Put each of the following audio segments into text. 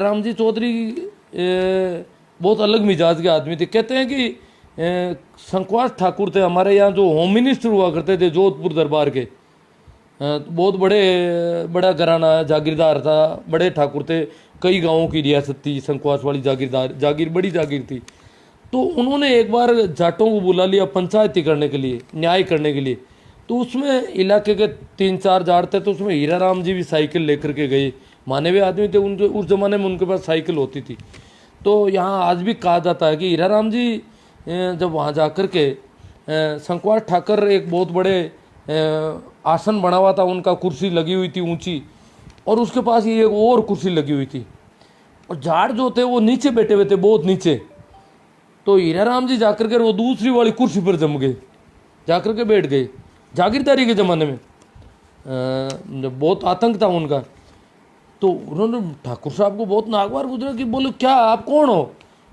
राम जी चौधरी बहुत अलग मिजाज के आदमी थे। कहते हैं कि शंकवास ठाकुर थे हमारे यहाँ जो होम मिनिस्टर हुआ करते थे जोधपुर दरबार के। बहुत बड़ा घराना जागीरदार था, बड़े ठाकुर थे, कई गांवों की रियासत थी शंकवास वाली जागीर बड़ी जागीर थी। तो उन्होंने एक बार जाटों को बुला लिया पंचायती करने के लिए, न्याय करने के लिए। तो उसमें इलाके के 3-4 जाट थे, तो उसमें हीरा राम जी भी साइकिल लेकर के गए। माने हुए आदमी थे, उनके उस जमाने में उनके पास साइकिल होती थी। तो यहाँ आज भी कहा जाता है कि हीरा राम जी जब वहाँ जा कर के शंकवास ठाकर एक बहुत बड़े आसन बना हुआ था, उनका कुर्सी लगी हुई थी ऊंची, और उसके पास ही एक और कुर्सी लगी हुई थी, और जाट जो थे वो नीचे बैठे हुए थे, बहुत नीचे। तो हीरा राम जी जाकर के वो दूसरी वाली कुर्सी पर जम गए, जाकर के बैठ गए। जागीरदारी के ज़माने में बहुत आतंक था उनका। तो उन्होंने ठाकुर साहब को बहुत नागवार गुजरा कि बोले क्या आप कौन हो?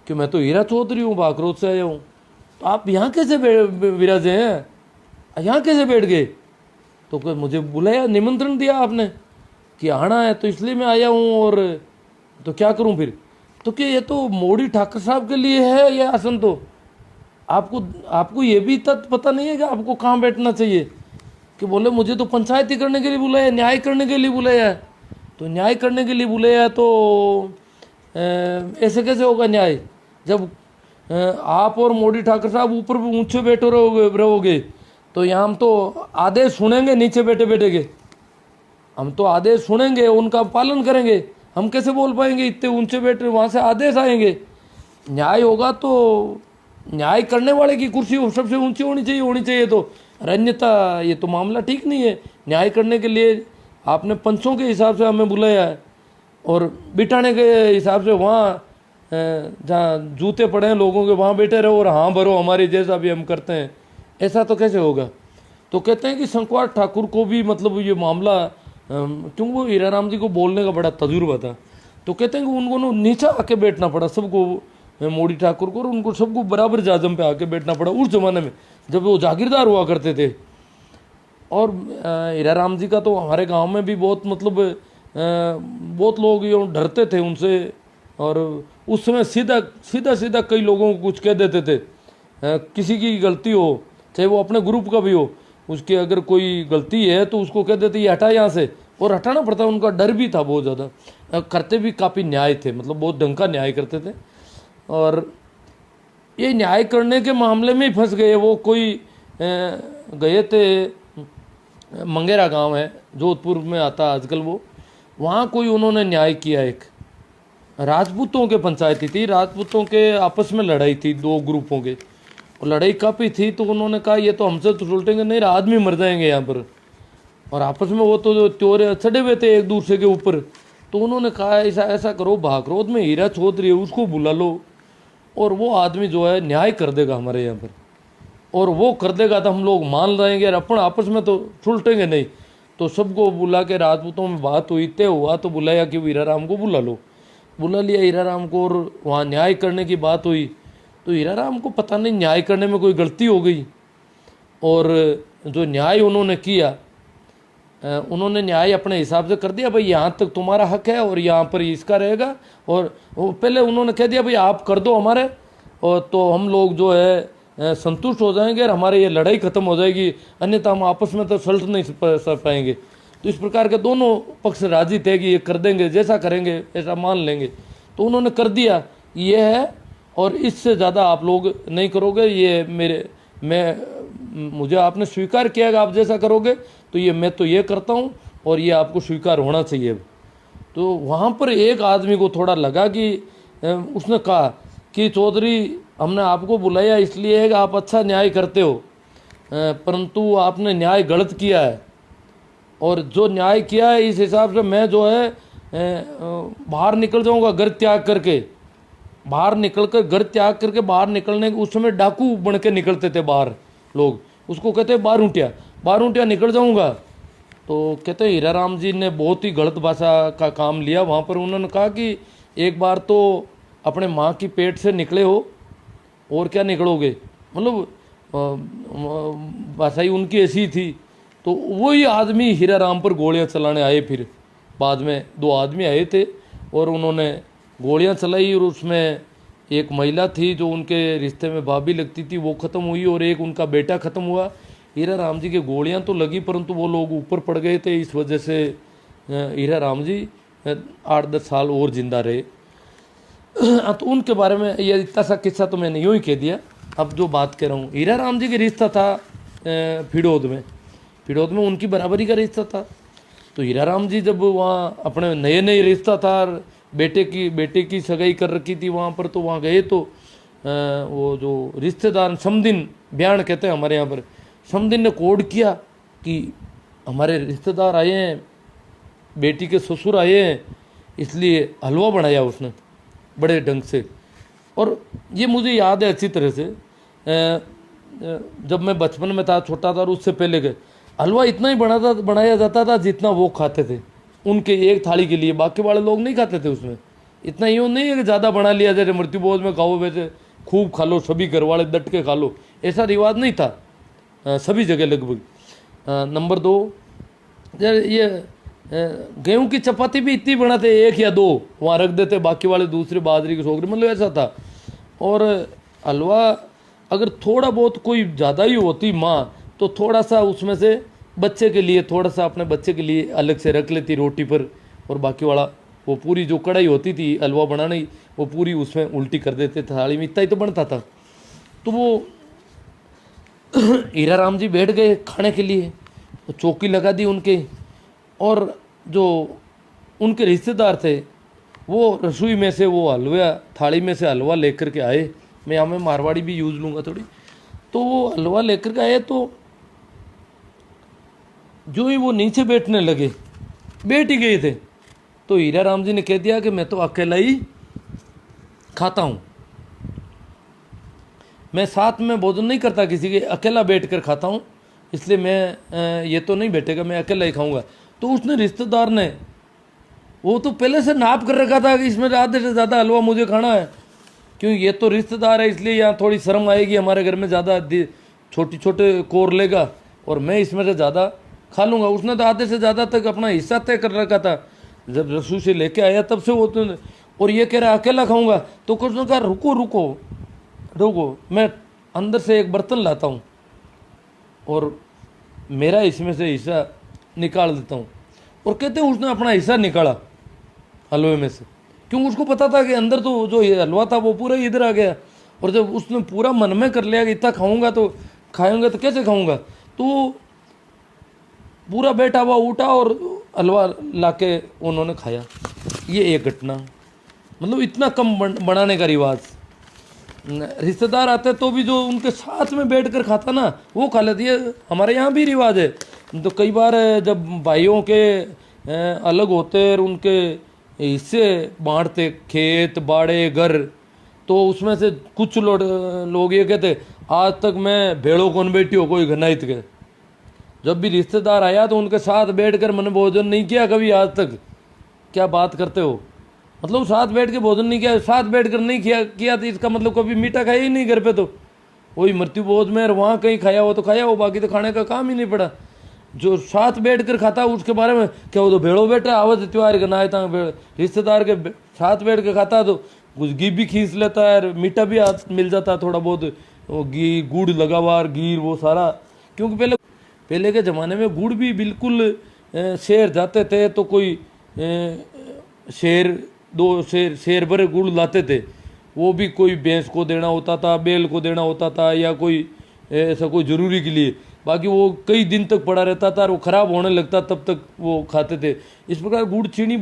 कि मैं तो हीरा चौधरी हूँ, बाकरोत से आया हूँ। तो आप यहाँ कैसे विराजे हैं, यहाँ कैसे बैठ गए? तो कोई मुझे बुलाया, निमंत्रण दिया आपने कि आना है, तो इसलिए मैं आया हूँ। और तो क्या करूँ फिर? तो क्या ये तो मोड़ी ठाकर साहब के लिए है ये आसन? तो आपको ये भी तथ्य पता नहीं है कि आपको कहाँ बैठना चाहिए? कि बोले मुझे तो पंचायती करने के लिए बुलाया, न्याय करने के लिए बुलाया है। तो न्याय करने के लिए बुलाया है तो ऐसे कैसे होगा न्याय? जब आप और मोदी ठाकर साहब ऊपर ऊंचे बैठे रहोगे तो यहाँ हम तो आदेश सुनेंगे, नीचे बैठे बैठे के हम तो आदेश सुनेंगे, उनका पालन करेंगे। हम कैसे बोल पाएंगे? इतने ऊंचे बैठे, वहाँ से आदेश आएंगे। न्याय होगा तो न्याय करने वाले की कुर्सी सबसे ऊंची होनी चाहिए। तो अन्यथा ये तो मामला ठीक नहीं है। न्याय करने के लिए आपने पंचों के हिसाब से हमें बुलाया है, और बिठाने के हिसाब से वहाँ जहाँ जूते पड़े हैं लोगों के वहाँ बैठे रहो और हाँ भरो हमारे जैसा भी हम करते हैं, ऐसा तो कैसे होगा? तो कहते हैं कि शंकवास ठाकुर को भी मतलब ये मामला, क्योंकि वो हीरा राम जी को बोलने का बड़ा तजुर्बा था, तो कहते हैं कि उनको नीचे आके बैठना पड़ा सबको, मोदी ठाकुर को, और उनको सबको बराबर जाजम पे आके बैठना पड़ा उस जमाने में जब वो जागीरदार हुआ करते थे। और हीरा राम जी का तो हमारे गांव में भी बहुत मतलब बहुत लोग यूँ डरते थे उनसे, और उस समय सीधा कई लोगों को कुछ कह देते थे। किसी की गलती हो, चाहे वो अपने ग्रुप का भी हो, उसकी अगर कोई गलती है तो उसको कह देते ये हटा यहाँ से, और हटाना पड़ता। उनका डर भी था बहुत ज़्यादा। करते भी काफ़ी न्याय थे, मतलब बहुत ढंग का न्याय करते थे। और ये न्याय करने के मामले में ही फंस गए वो। कोई गए थे, मंगेरा गांव है जोधपुर में आता आजकल, वो वहाँ कोई उन्होंने न्याय किया। एक राजपूतों के पंचायती थी, राजपूतों के आपस में लड़ाई थी, दो ग्रुपों के, और लड़ाई काफ़ी थी। तो उन्होंने कहा ये तो हमसे तो सुलटेंगे नहीं, आदमी मर जाएंगे यहाँ पर। और आपस में वो तो त्योरे चढ़े हुए थे एक दूसरे के ऊपर। तो उन्होंने कहा ऐसा करो, भागरोद में हीरा चौधरी है उसको बुला लो, और वो आदमी जो है न्याय कर देगा हमारे यहाँ पर, और वो कर देगा तो हम लोग मान जाएंगे, और अपन आपस में तो सुलटेंगे नहीं। तो सबको बुला के राजपूतों में बात हुई, तय हुआ, तो बुलाया कि हीरा राम को बुला लो। बुला लिया हीरा राम को, और वहाँ न्याय करने की बात हुई। तो हीरा राम को पता नहीं न्याय करने में कोई गलती हो गई, और जो न्याय उन्होंने किया, उन्होंने न्याय अपने हिसाब से कर दिया, भाई यहाँ तक तुम्हारा हक है और यहाँ पर इसका रहेगा। और वो पहले उन्होंने कह दिया भाई आप कर दो हमारे, और तो हम लोग जो है संतुष्ट हो जाएंगे और हमारे ये लड़ाई खत्म हो जाएगी, अन्यथा हम आपस में तो सल्ट नहीं सर पाएंगे। तो इस प्रकार के दोनों पक्ष राजी थे कि ये कर देंगे, जैसा करेंगे ऐसा मान लेंगे। तो उन्होंने कर दिया ये है, और इससे ज़्यादा आप लोग नहीं करोगे, ये मुझे आपने स्वीकार किया कि आप जैसा करोगे, तो ये मैं तो ये करता हूँ, और ये आपको स्वीकार होना चाहिए। तो वहाँ पर एक आदमी को थोड़ा लगा कि उसने कहा कि चौधरी हमने आपको बुलाया इसलिए है कि आप अच्छा न्याय करते हो, परंतु आपने न्याय गलत किया है, और जो न्याय किया है इस हिसाब से मैं जो है बाहर निकल जाऊँगा घर त्याग करके। बाहर निकलने उस समय डाकू बन के निकलते थे बाहर लोग, उसको कहते हैं बारूंटिया निकल जाऊंगा। तो कहते हैं हीरा राम जी ने बहुत ही गलत भाषा का काम लिया वहाँ पर। उन्होंने कहा कि एक बार तो अपने माँ की पेट से निकले हो, और क्या निकलोगे, मतलब भाषा ही उनकी ऐसी थी। तो वही आदमी हीरा राम पर गोलियां चलाने आए। फिर बाद में 2 आदमी आए थे, और उन्होंने गोलियां चलाई और उसमें एक महिला थी जो उनके रिश्ते में भाभी लगती थी, वो ख़त्म हुई और एक उनका बेटा ख़त्म हुआ। हीरा राम जी की गोलियां तो लगी परंतु वो लोग ऊपर पड़ गए थे, इस वजह से हीरा राम जी 8-10 साल और जिंदा रहे। तो उनके बारे में ये इतना सा किस्सा तो मैंने यूँ ही कह दिया। अब जो बात कर रहा हूँ, हीरा राम जी का रिश्ता था फिड़ौद में उनकी बराबरी का रिश्ता था। तो हीरा राम जी जब वहाँ अपने नए नए रिश्ता था, बेटे की सगाई कर रखी थी वहाँ पर, तो वहाँ गए तो वो जो रिश्तेदार समदिन बयान कहते हैं हमारे यहाँ पर, समदिन ने कोड किया कि हमारे रिश्तेदार आए हैं, बेटी के ससुर आए हैं, इसलिए हलवा बनाया उसने बड़े ढंग से। और ये मुझे याद है अच्छी तरह से, जब मैं बचपन में था, छोटा था, और उससे पहले के हलवा इतना ही बनाया जाता था जितना वो खाते थे उनके एक थाली के लिए, बाकी वाले लोग नहीं खाते थे उसमें। इतना यूँ नहीं है कि ज़्यादा बना लिया जैसे मृत्यु भोज में खाओ वैसे खूब खा लो, सभी घर वाले डट के खा लो, ऐसा रिवाज नहीं था सभी जगह लगभग। नंबर 2, ये गेहूं की चपाती भी इतनी बनाते, 1 या 2 वहाँ रख देते, बाकी वाले दूसरे बाजरे की सोगरी, मतलब ऐसा था। और हलवा अगर थोड़ा बहुत कोई ज़्यादा ही होती माँ, तो थोड़ा सा उसमें से बच्चे के लिए, थोड़ा सा अपने बच्चे के लिए अलग से रख लेती रोटी पर, और बाकी वाला वो पूरी जो कढ़ाई होती थी हलवा बनाने की, वो पूरी उसमें उल्टी कर देते थे थाली में, इतना ही तो बनता था। तो वो हीरा राम जी बैठ गए खाने के लिए, तो चौकी लगा दी उनके, और जो उनके रिश्तेदार थे वो रसोई में से वो हलवा थाली में से हलवा लेकर के आए। मैं यहाँ में मारवाड़ी भी यूज़ लूँगा थोड़ी। तो वो हलवा लेकर के आए, तो जो ही वो नीचे बैठने लगे, बैठ ही गए थे, तो हीरा राम जी ने कह दिया कि मैं तो अकेला ही खाता हूँ, मैं साथ में भोजन नहीं करता किसी के, अकेला बैठ कर खाता हूँ, इसलिए मैं ये तो नहीं बैठेगा, मैं अकेला ही खाऊंगा। तो उसने रिश्तेदार ने, वो तो पहले से नाप कर रखा था कि इसमें आधे से ज़्यादा हलवा मुझे खाना है, क्योंकि ये तो रिश्तेदार है, इसलिए यहाँ थोड़ी शर्म आएगी, हमारे घर में ज़्यादा छोटे छोटे कोर लेगा और मैं इसमें से ज़्यादा खा लूँगा। उसने तो आधे से ज़्यादा तक अपना हिस्सा तय कर रखा था जब रसोई से लेके आया तब से वो तो, और ये कह रहा अकेला खाऊंगा। तो कुछ ने कहा रुको रुको रुको, मैं अंदर से एक बर्तन लाता हूँ और मेरा इसमें से हिस्सा निकाल देता हूँ। और कहते हैं उसने अपना हिस्सा निकाला हलवे में से, क्योंकि उसको पता था कि अंदर तो जो ये हलवा था वो पूरा इधर आ गया। और जब उसने पूरा मन में कर लिया कि इतना खाऊंगा तो खाऊंगा तो कैसे खाऊंगा, तो पूरा बैठा हुआ उठा और हलवा लाके उन्होंने खाया। ये एक घटना, मतलब इतना कम बनाने का रिवाज। रिश्तेदार आते तो भी जो उनके साथ में बैठ कर खाता ना वो खा लेती है। हमारे यहाँ भी रिवाज है, तो कई बार जब भाइयों के अलग होते और उनके हिस्से बांटते, खेत बाड़े घर, तो उसमें से कुछ लोग ये कहते आज तक मैं भेड़ों कौन बैठी हो कोई घनाइत के। जब भी रिश्तेदार आया तो उनके साथ बैठकर मैंने भोजन नहीं किया कभी आज तक। क्या बात करते हो, मतलब साथ बैठ के भोजन नहीं किया, साथ बैठकर नहीं किया तो इसका मतलब कभी मीठा खाया ही नहीं घर पे। तो वही मृत्यु भोज में वहाँ कहीं खाया हो तो खाया हो, बाकी तो खाने का काम ही नहीं पड़ा। जो साथ बैठ कर खाता उसके बारे में क्या, वो तो भेड़ो बैठा आवत त्योहार का ना था, रिश्तेदार के साथ बैठ के खाता तो कुछ घी भी खींच लेता है, मीठा भी मिल जाता है थोड़ा बहुत, वो घी गुड़ लगा हुआ घी वो सारा। क्योंकि पहले के ज़माने में गुड़ भी बिल्कुल शेर जाते थे तो कोई शेर भरे गुड़ लाते थे, वो भी कोई भैंस को देना होता था, बैल को देना होता था, या कोई ऐसा कोई ज़रूरी के लिए। बाकी वो कई दिन तक पड़ा रहता था और वो ख़राब होने लगता तब तक वो खाते थे। इस प्रकार गुड़ चीनी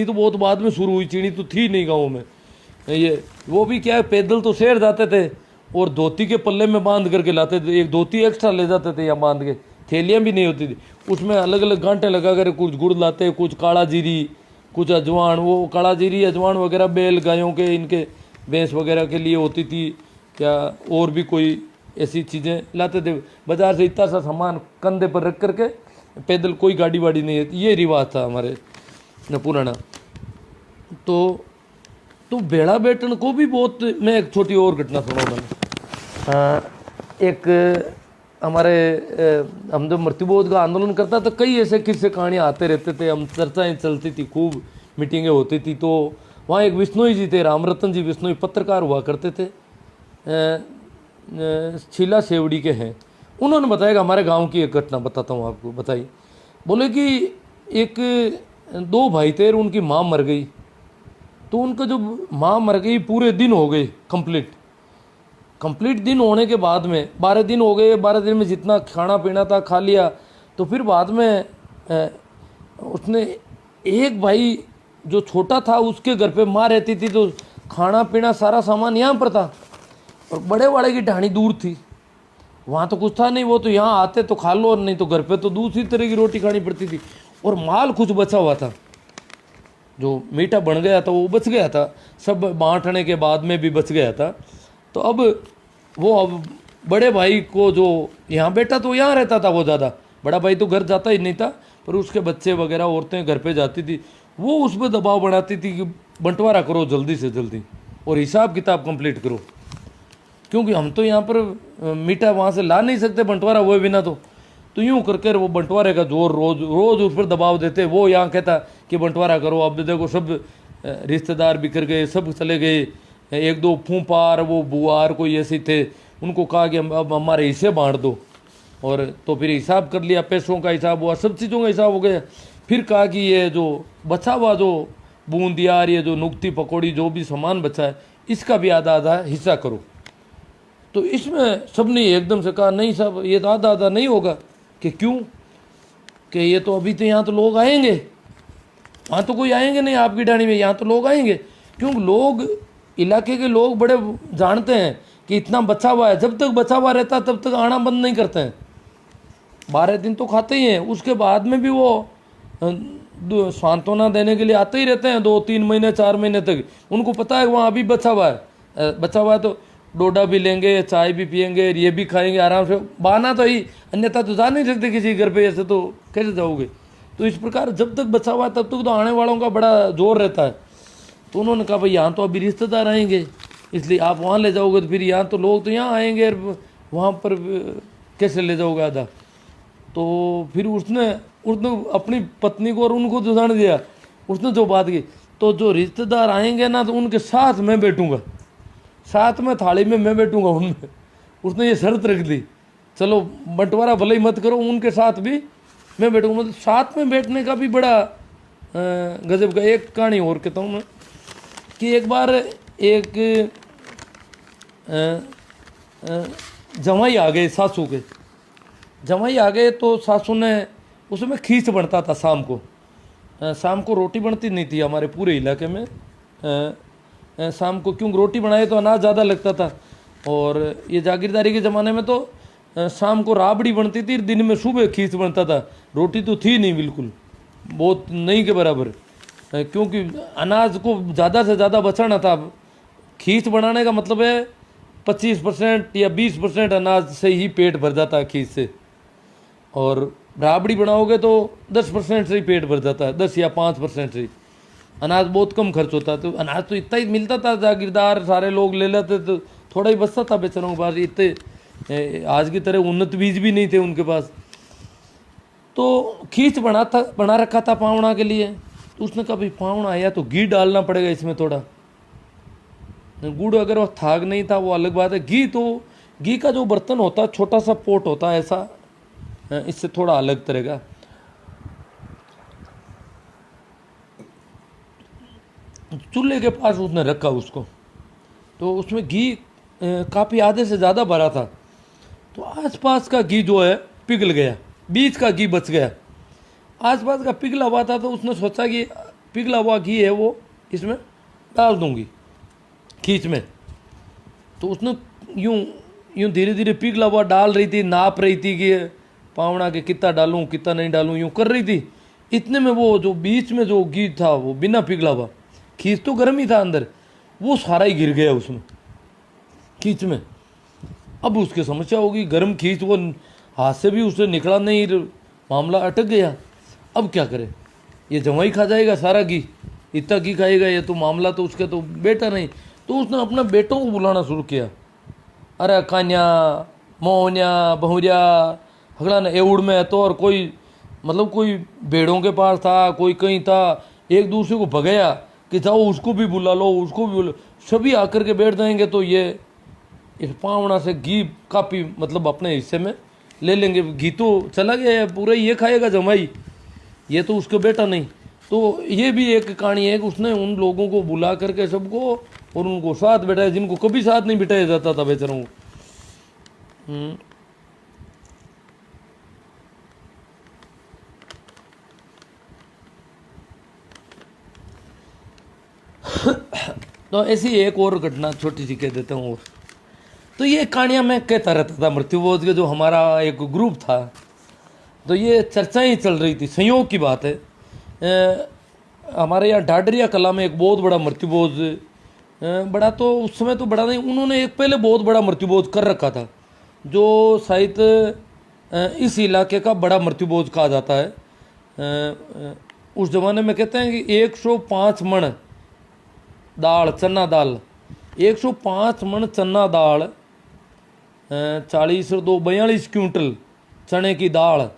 तो बहुत बाद में शुरू हुई, चीनी तो थी नहीं गाँव में। ये वो भी क्या है, पैदल तो शहर जाते थे और धोती के पल्ले में बांध करके लाते थे, एक धोती एक्स्ट्रा ले जाते थे यहाँ बांध के, थैलियाँ भी नहीं होती थी, उसमें अलग अलग गांठें लगा कर कुछ गुड़ लाते, कुछ काला जीरी, कुछ अजवान। वो काला जीरी अजवान वगैरह बैल गायों के, इनके भैंस वगैरह के लिए होती थी, क्या और भी कोई ऐसी चीज़ें लाते थे बाजार से। इतना सा सामान कंधे पर रख करके पैदल, कोई गाड़ी वाड़ी नहीं है, ये रिवाज था हमारे पुराना। तो भेड़ा बैठन को भी बहुत, मैं एक छोटी और घटना सुनाऊँ मैंने। एक हमारे हम जब मृत्युबोध का आंदोलन करता तो कई ऐसे किस्से कहानियाँ आते रहते थे, हम चर्चाएं चलती थी, खूब मीटिंगें होती थी। तो वहाँ एक विश्नोई जी थे, रामरतन जी विश्नोई, पत्रकार हुआ करते थे, शीला सेवड़ी के हैं। उन्होंने बताया कि हमारे गांव की एक घटना बताता हूँ आपको। बताइए, बोले कि एक 2 भाई थे और उनकी माँ मर गई। तो उनका जो माँ मर गई पूरे दिन हो गए कंप्लीट दिन होने के बाद में 12 दिन हो गए। 12 दिन में जितना खाना पीना था खा लिया। तो फिर बाद में उसने एक भाई जो छोटा था उसके घर पे माँ रहती थी, तो खाना पीना सारा सामान यहाँ पर था और बड़े वाले की ढाणी दूर थी, वहाँ तो कुछ था नहीं। वो तो यहाँ आते तो खा लो, नहीं तो घर पे तो दूसरी तरह की रोटी खानी पड़ती थी। और माल कुछ बचा हुआ था, जो मीठा बन गया था वो बच गया था, सब बांटने के बाद में भी बच गया था। तो अब बड़े भाई को, जो यहाँ बेटा तो यहाँ रहता था, वो ज़्यादा बड़ा भाई तो घर जाता ही नहीं था, पर उसके बच्चे वगैरह औरतें घर पे जाती थी, वो उस पर दबाव बनाती थी कि बंटवारा करो जल्दी से जल्दी और हिसाब किताब कंप्लीट करो, क्योंकि हम तो यहाँ पर मीठा वहाँ से ला नहीं सकते बंटवारा हुए बिना। तो यूँ करके वो बंटवारे का जोर रोज उस पर दबाव देते। वो यहाँ कहता कि बंटवारा करो। अब देखो सब रिश्तेदार बिखर गए, सब चले गए, 1-2 फूफार वो बुआर कोई ऐसे थे, उनको कहा कि अब हमारे हिस्से बांट दो। और तो फिर हिसाब कर लिया, पैसों का हिसाब हुआ, सब चीज़ों का हिसाब हो गया। फिर कहा कि ये जो बचा हुआ जो बूंदियार, ये जो नुक्ती पकौड़ी, जो भी सामान बचा है, इसका भी आधा आधा हिस्सा करो। तो इसमें सबने एकदम से कहा नहीं साहब, ये तो आधा आधा नहीं होगा। कि क्यों? कि ये तो अभी तो यहाँ तो लोग आएंगे, वहाँ तो कोई आएंगे नहीं आपकी डाणी में, यहाँ तो लोग आएंगे। क्योंकि लोग, इलाके के लोग बड़े जानते हैं कि इतना बचा हुआ है, जब तक बचा हुआ रहता तब तक आना बंद नहीं करते हैं। 12 दिन तो खाते ही हैं, उसके बाद में भी वो सांत्वना देने के लिए आते ही रहते हैं, 2-3 महीने 4 महीने तक। उनको पता है वहाँ अभी बचा हुआ है तो डोडा भी लेंगे, चाय भी पियेंगे, ये भी खाएंगे आराम से, बहाना तो ही, अन्यथा तो जा नहीं सकते किसी घर पे, ऐसे तो कैसे जाओगे। तो इस प्रकार जब तक बचा हुआ है तब तक तो आने वालों का बड़ा जोर रहता है। तो उन्होंने कहा भाई यहाँ तो अभी रिश्तेदार आएंगे, इसलिए आप वहाँ ले जाओगे तो फिर यहाँ तो लोग तो यहाँ आएंगे, वहाँ पर कैसे ले जाओगे आधा। तो फिर उसने अपनी पत्नी को और उनको तो जान दिया, उसने जो बात की, तो जो रिश्तेदार आएंगे ना तो उनके साथ मैं बैठूंगा, साथ में थाली में मैं बैठूंगा उनमें। उसने ये शर्त रख दी, चलो बंटवारा भले ही मत करो, उनके साथ भी मैं बैठूंगा। मतलब साथ में बैठने का भी बड़ा गजब का। एक कहानी और कहता हूँ मैं कि एक बार एक जमाई आ गए, सासू के जमाई आ गए। तो सासू ने, उसमें खींच बनता था शाम को रोटी बनती नहीं थी हमारे पूरे इलाके में शाम को, क्योंकि रोटी बनाए तो अनाज ज़्यादा लगता था। और ये जागीरदारी के ज़माने में तो शाम को राबड़ी बनती थी, दिन में सुबह खींच बनता था। रोटी तो थी नहीं, बिल्कुल बहुत नहीं के बराबर, क्योंकि अनाज को ज़्यादा से ज़्यादा बचाना था। खींच बनाने का मतलब है 25% या 20% अनाज से ही पेट भर जाता है खींच से, और राबड़ी बनाओगे तो 10% से ही पेट भर जाता है, 10 या 5% से ही। अनाज बहुत कम खर्च होता है, तो अनाज तो इतना ही मिलता था, जागीरदार सारे लोग ले लेते तो थोड़ा ही बचता था बेचारों के पास। इतने आज की तरह उन्नत बीज भी नहीं थे उनके पास। तो खींच बना रखा था पावना के लिए। तो उसने कहा भाई पावना आया तो घी डालना पड़ेगा इसमें थोड़ा। गुड़ अगर वो थाग नहीं था वो अलग बात है, घी का जो बर्तन होता है, छोटा सा पोट होता है ऐसा, इससे थोड़ा अलग तरह का। चूल्हे के पास उसने रखा उसको, तो उसमें घी काफ़ी आधे से ज़्यादा भरा था। तो आसपास का घी जो है पिघल गया, बीच का घी बच गया, आसपास का पिघला हुआ था। तो उसने सोचा कि पिघला हुआ घी है वो इसमें डाल दूंगी खींच में। तो उसने यूं धीरे धीरे पिघला हुआ डाल रही थी, नाप रही थी कि पावना के कितना डालूं कितना नहीं डालूं, यूं कर रही थी। इतने में वो जो बीच में जो घी था वो बिना पिघला हुआ, खींच तो गर्म ही था अंदर, वो सारा ही गिर गया उसमें खींच में। अब उसकी समस्या होगी, गर्म खींच वो हाथ से भी उससे निकला नहीं, मामला अटक गया। अब क्या करे, ये जमाई खा जाएगा सारा घी, इतना घी खाएगा ये, तो मामला तो उसका तो बेटा नहीं। तो उसने अपना बेटों को बुलाना शुरू किया, अरे कान्या मोहनिया बहुरिया हगड़ा न एवड़ में। तो और कोई मतलब कोई भेड़ों के पास था, कोई कहीं था, एक दूसरे को भगाया कि जाओ उसको भी बुला लो, उसको भी बुला, सभी आकर के बैठ जाएंगे तो ये इस पावना से घी काफ़ी मतलब अपने हिस्से में ले लेंगे। घी तो चला गया है, पूरा ये खाएगा जमाई, ये तो उसको बेटा नहीं। तो ये भी एक कहानी है कि उसने उन लोगों को बुला करके सबको और उनको साथ बैठाया जिनको कभी साथ नहीं बिठाया जाता था बेचारों को। तो ऐसी एक और घटना छोटी सी कह देता हूँ। और तो ये कहानियाँ मैं कहता रहता था मृत्युबोध के, जो हमारा एक ग्रुप था, तो ये चर्चाएं चल रही थी। संयोग की बात है, हमारे यहाँ ढाडरिया कला में एक बहुत बड़ा मृत्युबोध, बड़ा तो उस समय तो बड़ा नहीं, उन्होंने एक पहले बहुत बड़ा मृत्युबोध कर रखा था, जो शायद इस इलाके का बड़ा मृत्युबोध कहा जाता है। उस जमाने में कहते हैं कि 105 मण दाल, चना दाल, 105 मण चना दाल, 40 और 2 42 क्विंटल चने की दाल,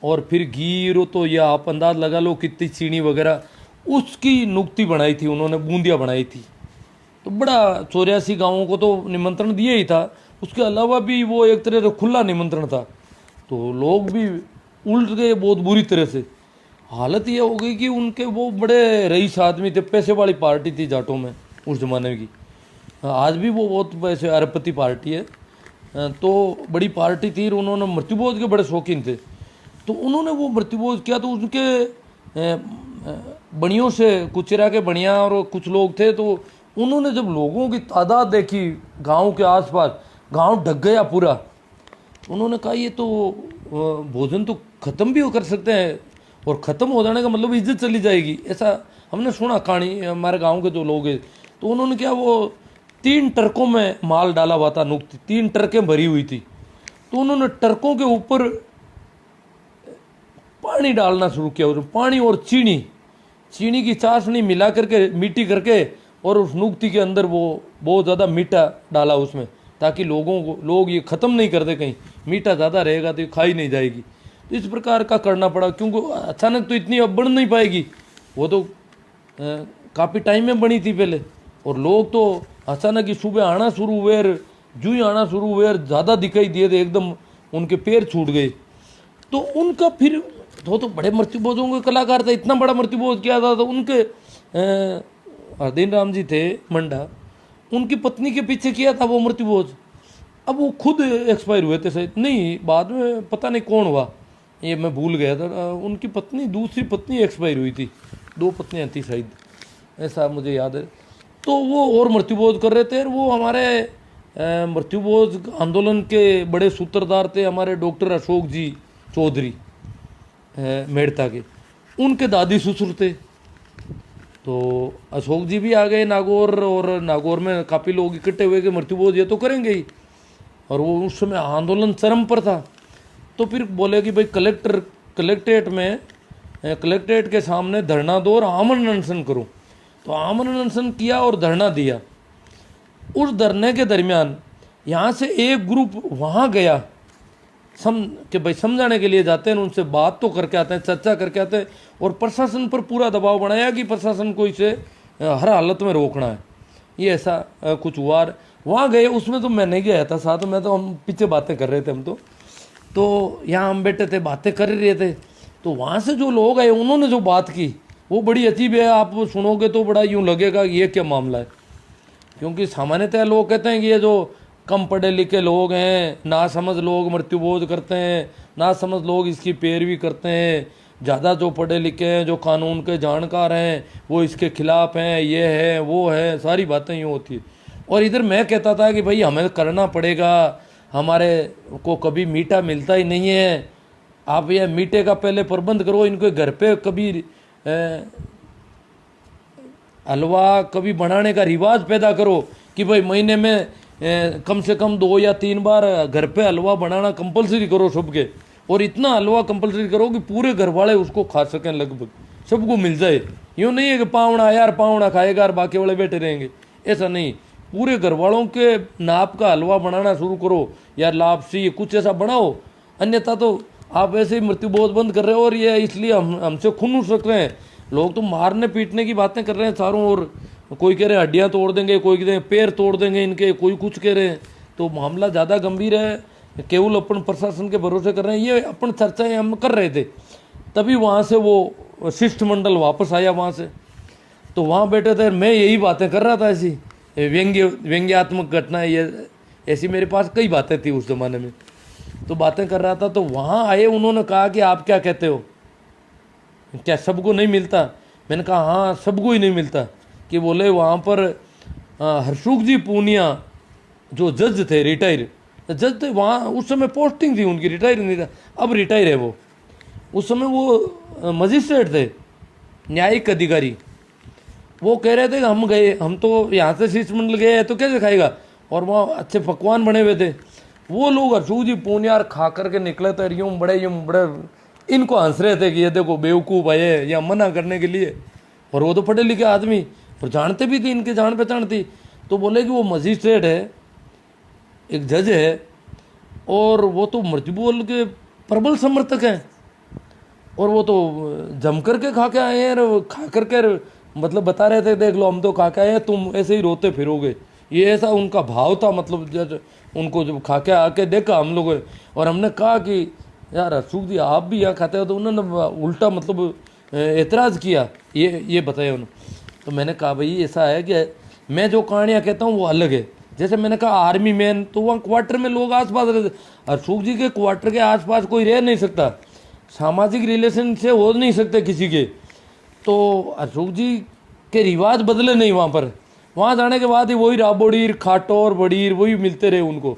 और फिर घी रो, तो या आप अंदाज लगा लो कितनी चीनी वगैरह, उसकी नुक्ति बनाई थी उन्होंने, बूंदियाँ बनाई थी। तो बड़ा 84 गाँवों को तो निमंत्रण दिया ही था, उसके अलावा भी वो एक तरह से खुला निमंत्रण था। तो लोग भी उलट गए बहुत बुरी तरह से। हालत ये हो गई कि उनके वो बड़े रईस आदमी थे, पैसे वाली पार्टी थी जाटों में उस जमाने की, आज भी वो बहुत पैसे अरबपति पार्टी है, तो बड़ी पार्टी थी। उन्होंने मृत्युबोध के बड़े शौकीन थे, तो उन्होंने वो मृत्युबोध किया। तो उनके बनियों से, कुचेरा के बनिया और कुछ लोग थे, तो उन्होंने जब लोगों की तादाद देखी गांव के आसपास, गांव ढक गया पूरा, उन्होंने कहा ये तो भोजन तो ख़त्म भी हो कर सकते हैं, और ख़त्म हो जाने का मतलब इज्जत चली जाएगी, ऐसा हमने सुना कहानी हमारे गांव के जो लोग हैं। तो उन्होंने क्या, वो 3 ट्रकों में माल डाला हुआ था, नुक्ति 3 ट्रकें भरी हुई थी। तो उन्होंने ट्रकों के ऊपर पानी डालना शुरू किया, और पानी और चीनी की चाशनी मिला करके, मीठी करके, और उस नुक्ति के अंदर वो बहुत ज़्यादा मीठा डाला उसमें, ताकि लोग ये ख़त्म नहीं कर दे, कहीं मीठा ज़्यादा रहेगा तो ये खाई नहीं जाएगी। तो इस प्रकार का करना पड़ा, क्योंकि अचानक तो इतनी अब बन नहीं पाएगी, वो तो काफ़ी टाइम में बनी थी पहले, और लोग तो अचानक ही सुबह आना शुरू हुए, जू ही आना शुरू हुए, ज़्यादा दिखाई दिए थे, एकदम उनके पैर छूट गए। तो उनका फिर तो बड़े मृत्युबोधों के कलाकार थे, इतना बड़ा मृत्युबोध किया था। तो उनके हरदीन राम जी थे मंडा, उनकी पत्नी के पीछे किया था वो मृत्युबोध। अब वो खुद एक्सपायर हुए थे शायद, नहीं बाद में पता नहीं कौन हुआ, ये मैं भूल गया था। उनकी पत्नी, दूसरी पत्नी एक्सपायर हुई थी, 2 पत्नियां थी शायद, ऐसा मुझे याद है। तो वो और मृत्युबोध कर रहे थे, और वो हमारे मृत्युबोध आंदोलन के बड़े सूत्रधार थे हमारे डॉक्टर अशोक जी चौधरी मेड़ता के, उनके दादी ससुर थे। तो अशोक जी भी आ गए नागौर, और नागौर में काफ़ी लोग इकट्ठे हुए कि मृत्युबोध ये तो करेंगे ही, और वो उस समय आंदोलन चरम पर था। तो फिर बोले कि भाई कलेक्ट्रेट के सामने धरना दो और आमरण अनशन करो। तो आमरण अनशन किया और धरना दिया। उस धरने के दरमियान यहाँ से एक ग्रुप वहाँ गया, कि भाई समझाने के लिए जाते हैं, उनसे बात तो करके आते हैं, चर्चा करके आते हैं, और प्रशासन पर पूरा दबाव बनाया कि प्रशासन को इसे हर हालत में रोकना है। ये ऐसा कुछ हुआ। वहाँ गए, उसमें तो मैं नहीं गया था साथ में, तो हम पीछे बातें कर रहे थे हम तो यहाँ हम बैठे थे, बातें कर रहे थे। तो वहाँ से जो लोग आए, उन्होंने जो बात की वो बड़ी अजीब है, आप सुनोगे तो बड़ा यूँ लगेगा कि ये क्या मामला है। क्योंकि सामान्यतः लोग कहते हैं कि ये जो कम पढ़े लिखे लोग हैं, ना समझ लोग मृत्युबोध करते हैं, ना समझ लोग इसकी पैरवी करते हैं, ज़्यादा जो पढ़े लिखे हैं, जो कानून के जानकार हैं, वो इसके खिलाफ हैं, ये है वो है, सारी बातें यूँ होती है। और इधर मैं कहता था कि भाई हमें करना पड़ेगा, हमारे को कभी मीठा मिलता ही नहीं है, आप ये मीठे का पहले प्रबंध करो, इनके घर पे कभी हलवा कभी बनाने का रिवाज पैदा करो कि भाई महीने में कम से कम 2 या 3 बार घर पे हलवा बनाना कंपलसरी करो सबके, और इतना हलवा कंपलसरी करो कि पूरे घर वाले उसको खा सकें, लगभग सबको मिल जाए। यूँ नहीं है कि पावना यार पावना खाएगा और बाकी वाले बैठे रहेंगे, ऐसा नहीं। पूरे घर वालों के नाप का हलवा बनाना शुरू करो, या लापसी कुछ ऐसा बनाओ, अन्यथा तो आप ऐसे ही मृत्युबोध बंद कर रहे हो। और ये इसलिए हमसे खुन्नस रख रहे हैं, लोग तो मारने पीटने की बातें कर रहे हैं चारों ओर। कोई कह रहे हैं हड्डियां तोड़ देंगे, कोई कह रहे हैं पैर तोड़ देंगे इनके, कोई कुछ कह रहे हैं। तो मामला ज़्यादा गंभीर है। केवल अपन प्रशासन के भरोसे कर रहे हैं, ये अपन चर्चाएं हम कर रहे थे। तभी वहाँ से वो शिष्टमंडल वापस आया वहाँ से, तो वहाँ बैठे थे, मैं यही बातें कर रहा था। ऐसी व्यंग्यात्मक घटनाएं, ये ऐसी मेरे पास कई बातें थी उस ज़माने में, तो बातें कर रहा था। तो वहाँ आए, उन्होंने कहा कि आप क्या कहते हो, क्या सबको नहीं मिलता? मैंने कहा हाँ, सबको ही नहीं मिलता। कि बोले वहाँ पर हरसुख जी पूनिया जो जज थे, रिटायर जज थे वहाँ, उस समय पोस्टिंग थी उनकी, रिटायर नहीं था, अब रिटायर है वो। उस समय वो मजिस्ट्रेट थे, न्यायिक अधिकारी। वो कह रहे थे कि हम गए, हम तो यहाँ से शिष्टमंडल गए हैं तो कैसे खाएगा, और वहाँ अच्छे पकवान बने हुए थे। वो लोग हरसुख जी पूनिया खा करके निकले थे, यूँ बड़े इनको हंस रहे थे कि ये देखो बेवकूफ़ आए या मना करने के लिए। और वो तो पढ़े लिखे आदमी और जानते भी थे, इनके जान पहचान थी। तो बोले कि वो मजिस्ट्रेट है, एक जज है, और वो तो मजबूर के प्रबल समर्थक हैं, और वो तो जम करके खा के आए हैं, और खा करके मतलब बता रहे थे देख लो हम तो खा के आए हैं, तुम ऐसे ही रोते फिरोगे। ये ऐसा उनका भाव था। मतलब जब उनको जब खा के आके देखा हम लोग, और हमने कहा कि यार हरसुख जी आप भी यहाँ खाते हो, तो उन्होंने उल्टा मतलब एतराज़ किया, ये बताया उन्होंने। तो मैंने कहा भाई ऐसा है कि मैं जो कहानियाँ कहता हूँ वो अलग है। जैसे मैंने कहा आर्मी मैन, तो वहाँ क्वार्टर में लोग आसपास रहते, हरसुख जी के क्वार्टर के आसपास कोई रह नहीं सकता, सामाजिक रिलेशन से हो नहीं सकते किसी के। तो हरसुख जी के रिवाज बदले नहीं वहाँ पर। वहाँ जाने के बाद ही वही राबोड़ीर, खाटोर, बड़ीर वही मिलते रहे उनको,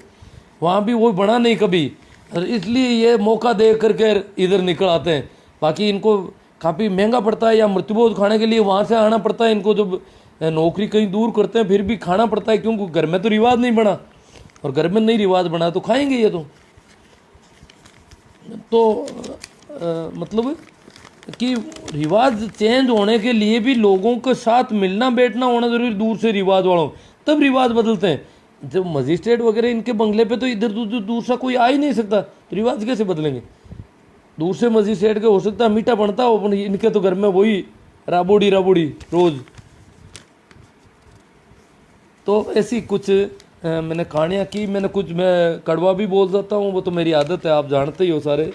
वहाँ भी वही बना नहीं कभी। इसलिए ये मौका दे करके इधर निकल आते हैं। बाकी इनको काफ़ी महंगा पड़ता है, या मृत्युभोज खाने के लिए वहाँ से आना पड़ता है इनको। जब नौकरी कहीं दूर करते हैं फिर भी खाना पड़ता है, क्योंकि घर में तो रिवाज नहीं बना, और घर में नहीं रिवाज बना तो खाएंगे ये तो मतलब कि रिवाज चेंज होने के लिए भी लोगों के साथ मिलना बैठना होना जरूरी, दूर से रिवाज वालों, तब रिवाज बदलते हैं। जब मजिस्ट्रेट वगैरह इनके बंगले पे तो इधर दूसरा कोई आ ही नहीं सकता, तो रिवाज कैसे बदलेंगे? दूर से मजिस्ट्रेट के हो सकता है मीठा बनता हो, इनके तो घर में वही राबोड़ी रोज। तो ऐसी कुछ मैंने कहानियाँ की। मैं कड़वा भी बोल जाता हूँ, वो तो मेरी आदत है, आप जानते ही हो सारे।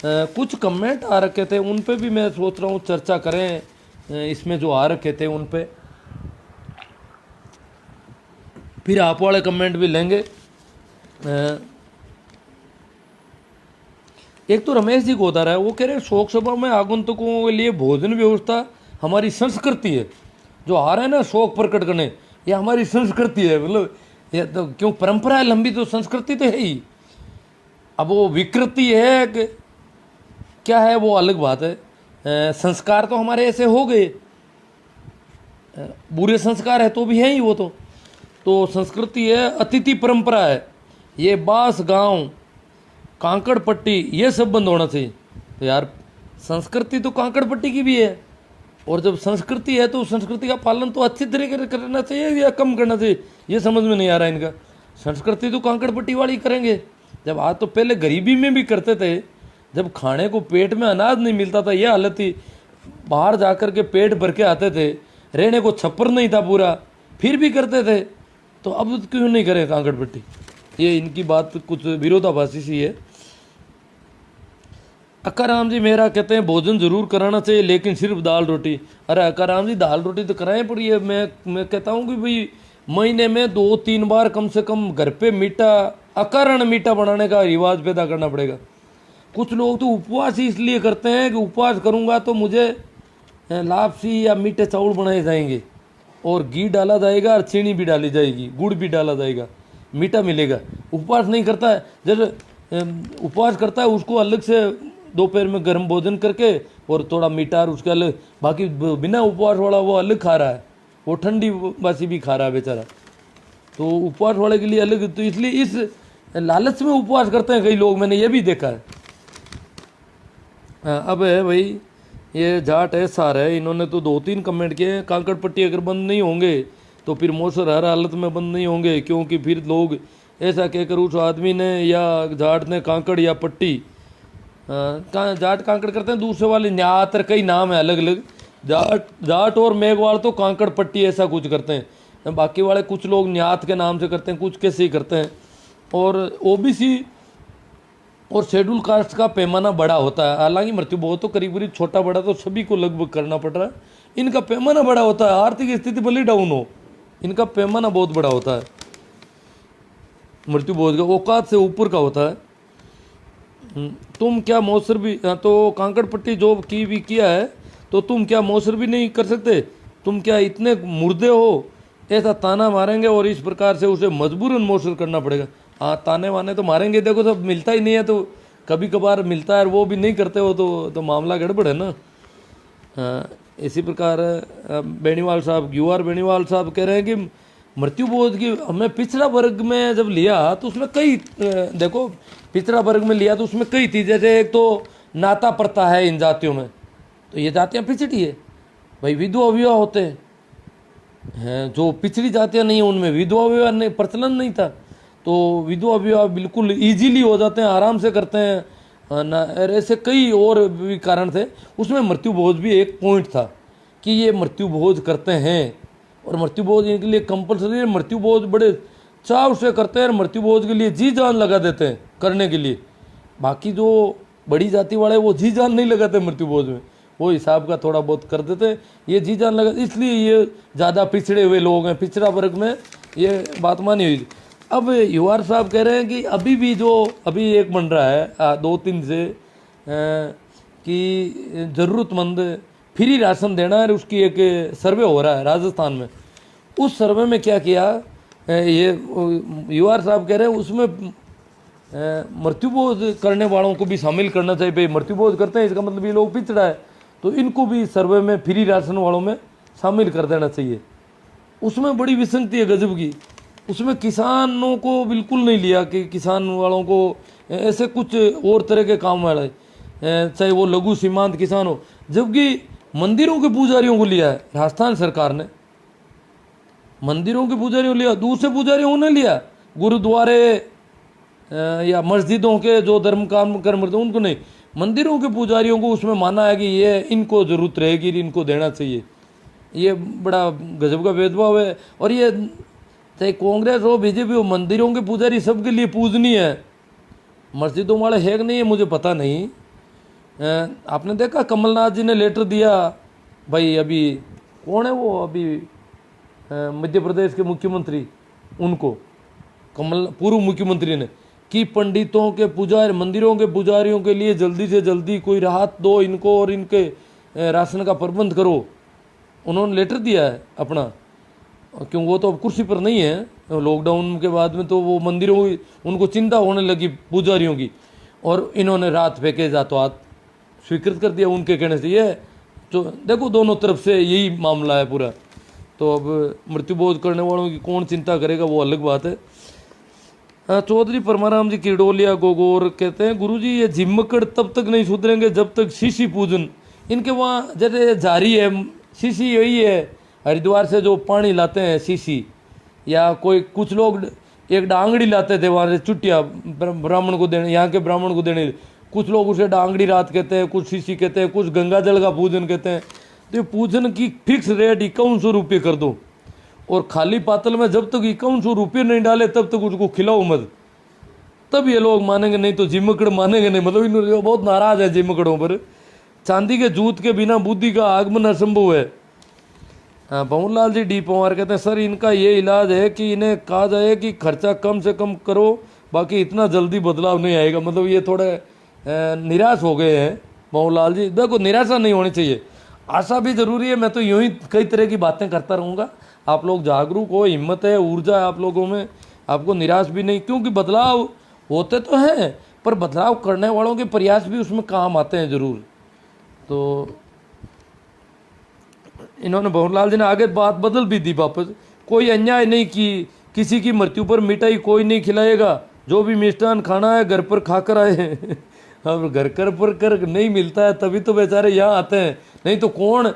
कुछ कमेंट आ रखे थे, उन पे भी मैं सोच रहा हूँ चर्चा करें। इसमें जो आ रखे थे उन पे फिर आप वाले कमेंट भी लेंगे। एक तो रमेश जी गोदार है, वो कह रहे हैं शोक सभा में आगंतुकों के लिए भोजन व्यवस्था हमारी संस्कृति है। जो आ रहे हैं ना शोक प्रकट करने, ये हमारी संस्कृति है। मतलब ये तो क्यों परंपरा है लंबी, तो संस्कृति तो है ही। अब वो विकृति है कि क्या है वो अलग बात है। संस्कार तो हमारे ऐसे हो गए, बुरे संस्कार है तो भी है ही वो तो संस्कृति है, अतिथि परंपरा है। ये बास गांव, कांकड़ पट्टी, ये सब बंद होना चाहिए। तो यार संस्कृति तो कांकड़ पट्टी की भी है, और जब संस्कृति है तो संस्कृति का पालन तो अच्छी तरीके से करना चाहिए या कम करना चाहिए, ये समझ में नहीं आ रहा है इनका। संस्कृति तो कांकड़ पट्टी वाली करेंगे। जब आज तो पहले गरीबी में भी करते थे, जब खाने को पेट में अनाज नहीं मिलता था, यह हालत थी, बाहर जाकर के पेट भर के आते थे, रहने को छप्पर नहीं था पूरा, फिर भी करते थे। तो अब क्यों नहीं करें कांकड़ पट्टी? ये इनकी बात कुछ विरोधाभासी सी है। अक्काराम जी मेरा कहते हैं भोजन जरूर कराना चाहिए, लेकिन सिर्फ दाल रोटी। अरे अक्काराम जी दाल रोटी तो कराएं, पर ये मैं कहता हूँ कि भाई महीने में 2-3 बार कम से कम घर पे मीठा, अकारण मीठा बनाने का रिवाज पैदा करना पड़ेगा। कुछ लोग तो उपवास ही इसलिए करते हैं कि उपवास करूँगा तो मुझे लापसी या मीठे चावल बनाए जाएंगे, और घी डाला जाएगा और चीनी भी डाली जाएगी, गुड़ भी डाला जाएगा, मीठा मिलेगा। उपवास नहीं करता है, जैसे उपवास करता है उसको अलग से दोपहर में गर्म भोजन करके और थोड़ा मीठा, और उसके अलग, बाकी बिना उपवास वाला वो अलग खा रहा है, वो ठंडी बासी भी खा रहा है बेचारा। तो उपवास वाले के लिए अलग, तो इसलिए इस लालच में उपवास करते हैं कई लोग, मैंने ये भी देखा है। अब है भाई ये जाट है सार है, इन्होंने तो 2-3 कमेंट किए हैं। कांकड़ पट्टी अगर बंद नहीं होंगे तो फिर मौसर हर हालत में बंद नहीं होंगे, क्योंकि फिर लोग ऐसा कहकर उस आदमी ने या जाट ने कांकड़ या पट्टी, जाट कांकड़ करते हैं, दूसरे वाले न्यातर, कई नाम है अलग अलग, जाट और मेघवाल तो कांकड़ पट्टी ऐसा कुछ करते हैं, बाकी वाले कुछ लोग न्यात के नाम से करते हैं, कुछ कैसे ही करते हैं। और ओबीसी और शेड्यूल कास्ट का पैमाना बड़ा होता है, हालांकि मृत्यु बहुत तो करीब करीब छोटा बड़ा तो सभी को लगभग करना पड़ रहा है, इनका पैमाना बड़ा होता है। आर्थिक स्थिति भले डाउन हो, इनका पैमाना बहुत बड़ा होता है, मृत्यु बहुत का औकात से ऊपर का होता है। तुम क्या मौसर भी, तो कांकड़ पट्टी जो की भी किया है, तो तुम क्या मौसर भी नहीं कर सकते? तुम क्या इतने मुर्दे हो? ऐसा ताना मारेंगे और इस प्रकार से उसे मजबूरन मौसर करना पड़ेगा। हाँ, ताने वाने तो मारेंगे, देखो सब मिलता ही नहीं है, तो कभी कभार मिलता है और वो भी नहीं करते हो तो मामला गड़बड़ है ना। इसी प्रकार बेनीवाल साहब, UR बेनीवाल साहब कह रहे हैं कि मृत्यु बोध की हमें पिछड़ा वर्ग में जब लिया तो उसमें कई, देखो पिछड़ा वर्ग में लिया तो उसमें कई थी, जैसे एक तो नाता प्रथा है इन जातियों में, तो ये जातियाँ पिछड़ी है भाई, विधवा विवाह होते हैं। जो पिछड़ी जातियाँ नहीं है उनमें विधवा विवाह नहीं, प्रचलन नहीं था, तो विधवा विवाह बिल्कुल इजीली हो जाते हैं, आराम से करते हैं ना। ऐसे कई और भी कारण थे, उसमें मृत्यु भोज भी एक पॉइंट था कि ये मृत्यु भोज करते हैं और मृत्यु भोज इनके लिए कंपलसरी है। मृत्यु भोज बड़े चाव से करते हैं और मृत्यु भोज के लिए जी जान लगा देते हैं करने के लिए। बाकी जो बड़ी जाति वाले वो जी जान नहीं लगाते मृत्यु भोज में, वो हिसाब का थोड़ा बहुत कर देते हैं, ये जी जान लगा, इसलिए ये ज़्यादा पिछड़े हुए लोग हैं, पिछड़ा वर्ग में ये बात मानी हुई। अब UR साहब कह रहे हैं कि अभी भी जो अभी एक बन रहा है 2-3 से कि ज़रूरतमंद फ्री राशन देना है, उसकी एक सर्वे हो रहा है राजस्थान में। उस सर्वे में क्या किया ये UR साहब कह रहे हैं उसमें मृत्युबोध करने वालों को भी शामिल करना चाहिए। भाई मृत्युबोध करते हैं इसका मतलब ये लोग पिछड़ा है, तो इनको भी सर्वे में फ्री राशन वालों में शामिल कर देना चाहिए। उसमें बड़ी विसंगति है गजब की, उसमें किसानों को बिल्कुल नहीं लिया कि किसान वालों को ऐसे कुछ और तरह के काम वाले, चाहे वो लघु सीमांत किसान हो, जबकि मंदिरों के पुजारियों को लिया है राजस्थान सरकार ने। मंदिरों के पुजारियों लिया, दूसरे पुजारियों ने लिया, गुरुद्वारे या मस्जिदों के जो धर्म काम कर्म करते उनको नहीं, मंदिरों के पुजारियों को उसमें माना है कि ये इनको जरूरत रहेगी, इनको देना चाहिए। ये बड़ा गजब का भेदभाव है। और ये चाहे कांग्रेस हो बीजेपी हो, मंदिरों के पुजारी सबके लिए पूजनीय है, मस्जिदों वाले है कि नहीं है मुझे पता नहीं। आपने देखा कमलनाथ जी ने लेटर दिया, भाई अभी कौन है वो अभी मध्य प्रदेश के मुख्यमंत्री, उनको पूर्व मुख्यमंत्री ने, कि पंडितों के पुजारी मंदिरों के पुजारियों के लिए जल्दी से जल्दी कोई राहत दो इनको और इनके राशन का प्रबंध करो। उन्होंने लेटर दिया है अपना, क्यों वो तो अब कुर्सी पर नहीं है, लॉकडाउन के बाद में तो वो मंदिरों की उनको चिंता होने लगी पुजारियों की, और इन्होंने रात पैकेज हाथों स्वीकृत कर दिया उनके कहने से। ये तो देखो दोनों तरफ से यही मामला है पूरा। तो अब मृत्युबोध करने वालों की कौन चिंता करेगा वो अलग बात है। चौधरी परमाराम जी किडोलिया गोगोर कहते हैं गुरुजी ये झिम्मकड़ तब तक नहीं सुधरेंगे जब तक शीशी पूजन इनके वहाँ जैसे जारी है। शीशी यही है, हरिद्वार से जो पानी लाते हैं शीशी, या कोई कुछ लोग एक डांगड़ी लाते थे वहाँ से चुटिया ब्राह्मण को देने, यहाँ के ब्राह्मण को देने, कुछ लोग उसे डांगड़ी रात कहते हैं, कुछ शीशी कहते हैं, कुछ गंगा जल का पूजन कहते हैं। तो ये पूजन की फिक्स रेट 5100 रुपये कर दो, और खाली पातल में जब तक 5100 रुपये नहीं डाले तब तक उसको खिलाओ मत, तब ये लोग मानेंगे, नहीं तो जिम्मकड़ मानेंगे नहीं। मतलब इन बहुत नाराज है जिम्मकड़ों पर। चांदी के जूत के बिना बुद्धि का आगमन असंभव है। हाँ, भंवर जी डी पवार कहते हैं सर इनका ये इलाज है कि इन्हें कहा जाए कि खर्चा कम से कम करो, बाकी इतना जल्दी बदलाव नहीं आएगा। मतलब ये थोड़े निराश हो गए हैं भंवर जी। देखो निराशा नहीं होनी चाहिए, आशा भी जरूरी है। मैं तो यूं ही कई तरह की बातें करता रहूँगा, आप लोग जागरूक हो, हिम्मत है, ऊर्जा है आप लोगों में, आपको निराश भी नहीं, क्योंकि बदलाव होते तो हैं पर बदलाव करने वालों के प्रयास भी उसमें काम आते हैं जरूर। तो इन्होंने भंवर जी ने आगे बात बदल भी दी वापस, कोई अन्याय नहीं की, किसी की मृत्यु पर मिठाई कोई नहीं खिलाएगा, जो भी मिष्ठान खाना है घर पर खाकर आए। अब घर कर नहीं मिलता है तभी तो बेचारे यहाँ आते हैं, नहीं तो कौन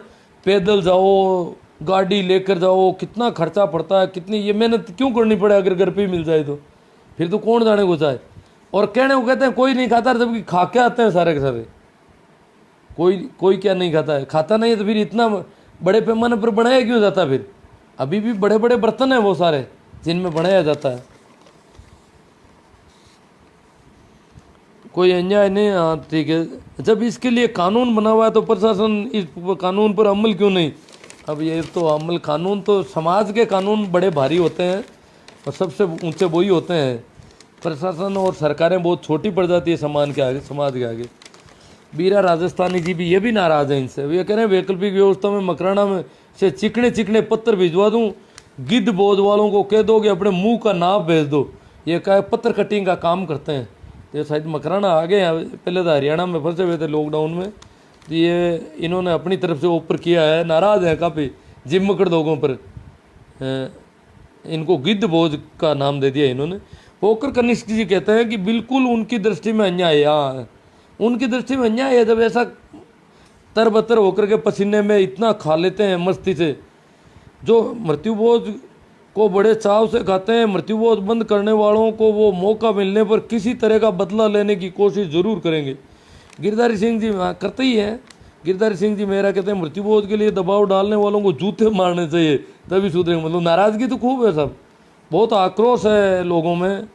पैदल जाओ, गाड़ी लेकर जाओ, कितना खर्चा पड़ता है, कितनी ये मेहनत क्यों करनी पड़े अगर घर पे ही मिल जाए तो, फिर तो कौन जाने को चाहे। और कहने को कहते हैं कोई नहीं खाता, जबकि खा के आते हैं सारे के सारे। कोई कोई क्या नहीं खाता है, खाता नहीं है तो फिर इतना बड़े पैमाने पर बनाया क्यों जाता है? फिर अभी भी बड़े बड़े बर्तन हैं वो सारे जिनमें बनाया जाता है। कोई अन्याय नहीं। हाँ ठीक है, जब इसके लिए कानून बना हुआ है तो प्रशासन इस कानून पर अमल क्यों नहीं? अब ये तो अमल, कानून तो समाज के कानून बड़े भारी होते हैं और सबसे ऊंचे वही होते हैं। प्रशासन और सरकारें बहुत छोटी पड़ जाती है समाज के आगे। बीरा राजस्थानी जी भी ये भी नाराज हैं इनसे। ये कह रहे हैं वैकल्पिक व्यवस्था में मकराना में से चिकने चिकने पत्थर भिजवा दूं, गिद्ध बोध वालों को कह दो कि अपने मुंह का नाप भेज दो। ये क्या पत्थर कटिंग का काम करते हैं। तो ये शायद मकराना आ गए हैं, पहले तो हरियाणा में फंसे हुए थे लॉकडाउन में। तो ये इन्होंने अपनी तरफ से ऊपर किया है, नाराज़ है काफ़ी जिम्मकड़ लोगों पर। इनको गिद्ध बोझ का नाम दे दिया इन्होंने। होकर कनिष्क जी कहते हैं कि बिल्कुल उनकी दृष्टि में अन्याय है। हाँ, उनकी दृष्टि में अन्याय है जब ऐसा तरबतर होकर के पसीने में इतना खा लेते हैं मस्ती से। जो मृत्युभोज को बड़े चाव से खाते हैं, मृत्युभोज बंद करने वालों को वो मौका मिलने पर किसी तरह का बदला लेने की कोशिश जरूर करेंगे। गिरधारी सिंह जी करते ही हैं। गिरधारी सिंह जी मेरा कहते हैं मृत्युभोज के लिए दबाव डालने वालों को जूते मारने चाहिए तभी सुधरेंगे। मतलब नाराज़गी तो खूब है, सब बहुत आक्रोश है लोगों में।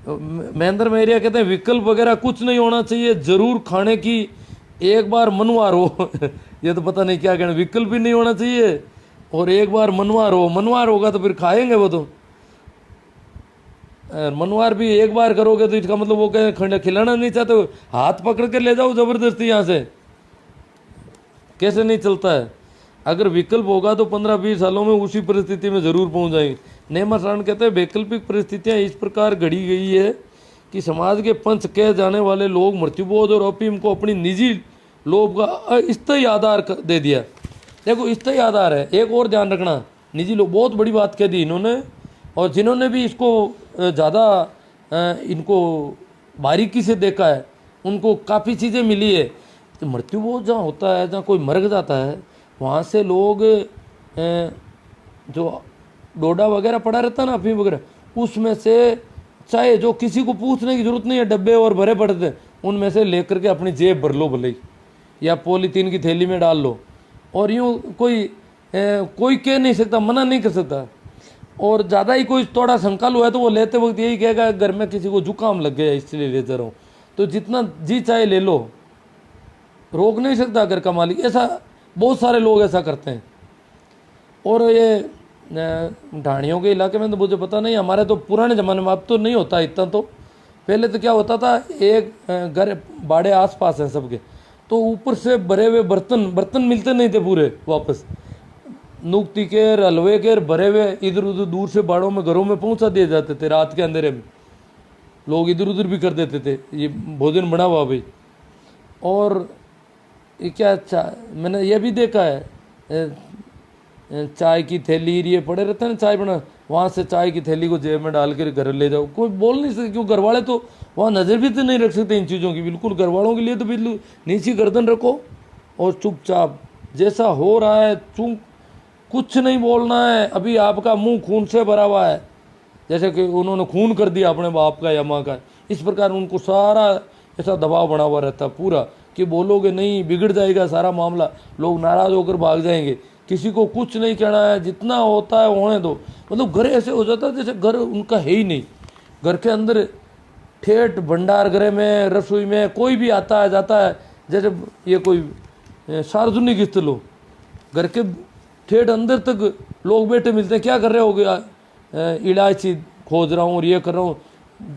महेंद्र मेहरिया कहते हैं विकल्प वगैरह कुछ नहीं होना चाहिए, जरूर खाने की एक बार मनवार हो। ये तो पता नहीं क्या कहना, विकल्प भी नहीं होना चाहिए और एक बार मनवार हो। मनवार होगा तो फिर खाएंगे वो तो। मनवार भी एक बार करोगे तो इसका मतलब वो कहें खिलाना नहीं चाहते, हाथ पकड़ के ले जाओ जबरदस्ती यहाँ से, कैसे नहीं चलता है। अगर विकल्प होगा तो 15-20 सालों में उसी परिस्थिति में जरूर पहुंच जाएंगे। नेमा शरण कहते हैं वैकल्पिक परिस्थितियां इस प्रकार घड़ी गई है कि समाज के पंच कह जाने वाले लोग मृत्युबोध और अफीम को अपनी निजी लोभ का स्थायी आधार दे दिया। देखो स्थायी आधार है, एक और ध्यान रखना, निजी लोग बहुत बड़ी बात कह दी इन्होंने। और जिन्होंने भी इसको ज़्यादा इनको बारीकी से देखा है उनको काफ़ी चीज़ें मिली है। तो मृत्युबोध जहाँ होता है, जहाँ कोई मर जाता है, वहाँ से लोग जो डोडा वगैरह पड़ा रहता है ना, अफीम वगैरह, उसमें से चाहे जो किसी को पूछने की जरूरत नहीं है, डब्बे और भरे पड़ते हैं, उनमें से लेकर के अपनी जेब भर लो भले ही, या पॉलीथीन की थैली में डाल लो। और यूँ कोई कह नहीं सकता, मना नहीं कर सकता। और ज़्यादा ही कोई थोड़ा संकाल हुआ है तो वो लेते वक्त यही कहेगा घर में किसी को जुकाम लग गया इसलिए ले जा रहा हूँ। तो जितना जी चाहे ले लो, रोक नहीं सकता घर का मालिक। ऐसा बहुत सारे लोग ऐसा करते हैं। और ये ढाणियों के इलाके में तो मुझे पता नहीं, हमारे तो पुराने ज़माने में, अब तो नहीं होता इतना। तो पहले तो क्या होता था, एक घर बाड़े आसपास हैं सबके, तो ऊपर से भरे हुए बर्तन मिलते नहीं थे पूरे वापस, नुक्ती के हलवे के भरे हुए इधर उधर दूर से बाड़ों में घरों में पहुंचा दिए जाते थे। रात के अंधेरे में लोग इधर उधर भी कर देते थे, ये भोजन बना हुआ भाई। और ये क्या, अच्छा मैंने ये भी देखा है, चाय की थैली ये पड़े रहते हैं ना चाय बना, वहाँ से चाय की थैली को जेब में डाल कर घर ले जाओ। कोई बोल नहीं सकते, क्यों घर वाले तो वहाँ नज़र भी तो नहीं रख सकते इन चीज़ों की। बिल्कुल घर वालों के लिए तो बिल्कुल नीची गर्दन रखो और चुपचाप जैसा हो रहा है कुछ नहीं बोलना है। अभी आपका मुंह खून से भरा हुआ है, जैसे कि उन्होंने खून कर दिया अपने बाप का या माँ का, इस प्रकार उनको सारा ऐसा दबाव बना हुआ रहता पूरा कि बोलोगे नहीं बिगड़ जाएगा सारा मामला, लोग नाराज़ होकर भाग जाएंगे। किसी को कुछ नहीं कहना है, जितना होता है होने दो। मतलब घर ऐसे हो जाता है जैसे घर उनका है ही नहीं। घर के अंदर ठेठ भंडार गृह में, रसोई में कोई भी आता है जाता है, जैसे ये कोई सार्वजनिक स्थल हो, घर के ठेठ अंदर तक लोग बैठे मिलते हैं। क्या कर रहे हो गया, इलायची खोज रहा हूँ और ये कर रहा हूँ,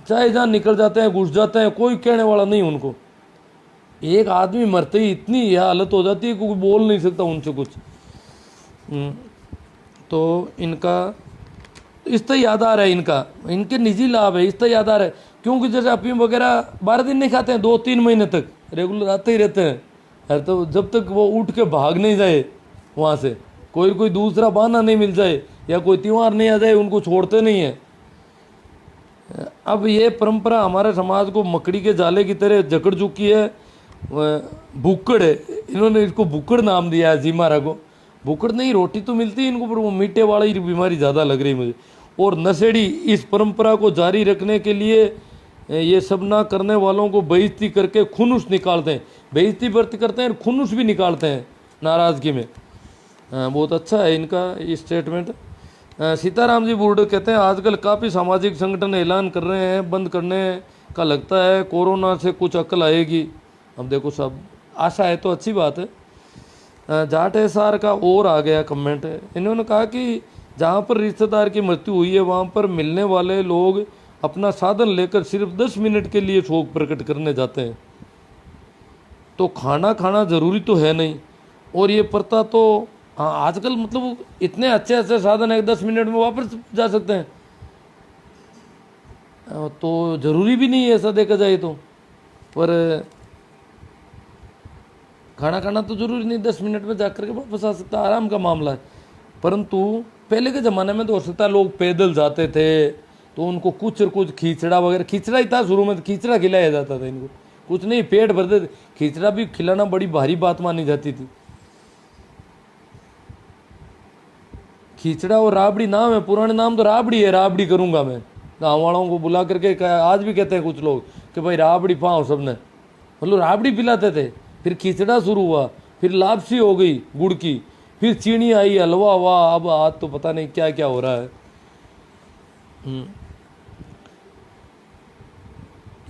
चाहे जहाँ निकल जाते हैं घुस जाते हैं, कोई कहने वाला नहीं उनको। एक आदमी मरते ही इतनी यह हालत हो जाती है कि कोई बोल नहीं सकता उनसे कुछ। तो इनका स्थायी आधार है, इनके निजी लाभ है, स्थायी आधार है। क्योंकि जैसे अफीम वगैरह 12 दिन नहीं खाते हैं, 2-3 महीने तक रेगुलर आते ही रहते हैं। तो जब तक वो उठ के भाग नहीं जाए वहाँ से, कोई दूसरा बहाना नहीं मिल जाए या कोई त्यौहार नहीं आ जाए, उनको छोड़ते नहीं है। अब ये परंपरा हमारे समाज को मकड़ी के जाले की तरह जकड़ चुकी है। भुक्कड़ है, इन्होंने इसको भुक्कड़ नाम दिया है। जी महाराज को भुक्कड़ नहीं, रोटी तो मिलती है इनको, पर वो मीठे वाली बीमारी ज़्यादा लग रही मुझे। और नशेड़ी इस परंपरा को जारी रखने के लिए ये सब ना करने वालों को बेइज्जती करके खुनुस निकालते हैं। बेइज्जती बर्त करते हैं, खुनुस भी निकालते हैं नाराज़गी में। बहुत अच्छा है इनका ये स्टेटमेंट। सीताराम जी बुर्ड कहते हैं आजकल काफ़ी सामाजिक संगठन ऐलान कर रहे हैं बंद करने का, लगता है कोरोना से कुछ अकल आएगी। अब देखो सब आशा है तो अच्छी बात है। जाट एसआर का और आ गया कमेंट, इन्होंने कहा कि जहाँ पर रिश्तेदार की मृत्यु हुई है वहाँ पर मिलने वाले लोग अपना साधन लेकर सिर्फ 10 मिनट के लिए शोक प्रकट करने जाते हैं, तो खाना खाना जरूरी तो है नहीं। और ये प्रथा तो हाँ आजकल मतलब इतने अच्छे अच्छे साधन है 10 मिनट में वापस जा सकते हैं, तो ज़रूरी भी नहीं है ऐसा देखा जाए तो। पर खाना खाना तो जरूरी नहीं, 10 मिनट में जाकर के वापस आ सकता, आराम का मामला है। परंतु पहले के ज़माने में तो हो सकता है लोग पैदल जाते थे तो उनको कुछ और कुछ खिचड़ा वगैरह, खिचड़ा ही था शुरू में, तो खिचड़ा खिलाया जाता था इनको, कुछ नहीं पेट भरते थे। खिचड़ा भी खिलाना बड़ी भारी बात मानी जाती थी। खिचड़ा और राबड़ी नाम है, पुराने नाम तो राबड़ी है, राबड़ी करूंगा मैं। गाँव वालों को बुला करके आज भी कहते हैं कुछ लोग कि भाई राबड़ी पाओ सबने, मतलब राबड़ी पिलाते थे। फिर खिचड़ा शुरू हुआ, फिर लापसी हो गई गुड़ की, फिर चीनी आई, हलवा हुआ, अब आज तो पता नहीं क्या क्या हो रहा है।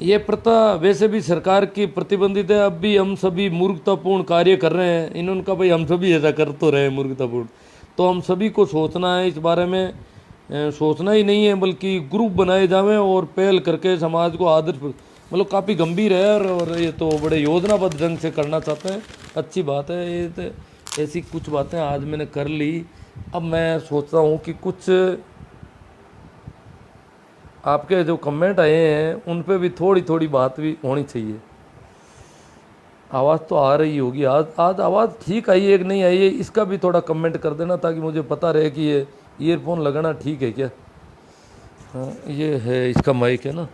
ये प्रथा वैसे भी सरकार की प्रतिबंधित है, अब भी हम सभी मूर्खतापूर्ण कार्य कर रहे हैं। इन्होंने कहा भाई हम सभी ऐसा कर तो रहे हैं मूर्खतापूर्ण, तो हम सभी को सोचना है इस बारे में। सोचना ही नहीं है बल्कि ग्रुप बनाए जावें और पहल करके समाज को आदर्श, मतलब काफ़ी गंभीर है और ये तो बड़े योजनाबद्ध ढंग से करना चाहते हैं। अच्छी बात है ये तो, ऐसी कुछ बातें आज मैंने कर ली। अब मैं सोचता हूँ कि कुछ आपके जो कमेंट आए हैं उन पे भी थोड़ी थोड़ी बात भी होनी चाहिए। आवाज़ तो आ रही होगी, आज आवाज़ ठीक आई है कि नहीं आई है, इसका भी थोड़ा कमेंट कर देना ताकि मुझे पता रहे कि ये ईयरफोन लगाना ठीक है क्या। हाँ ये है, इसका माइक है ना।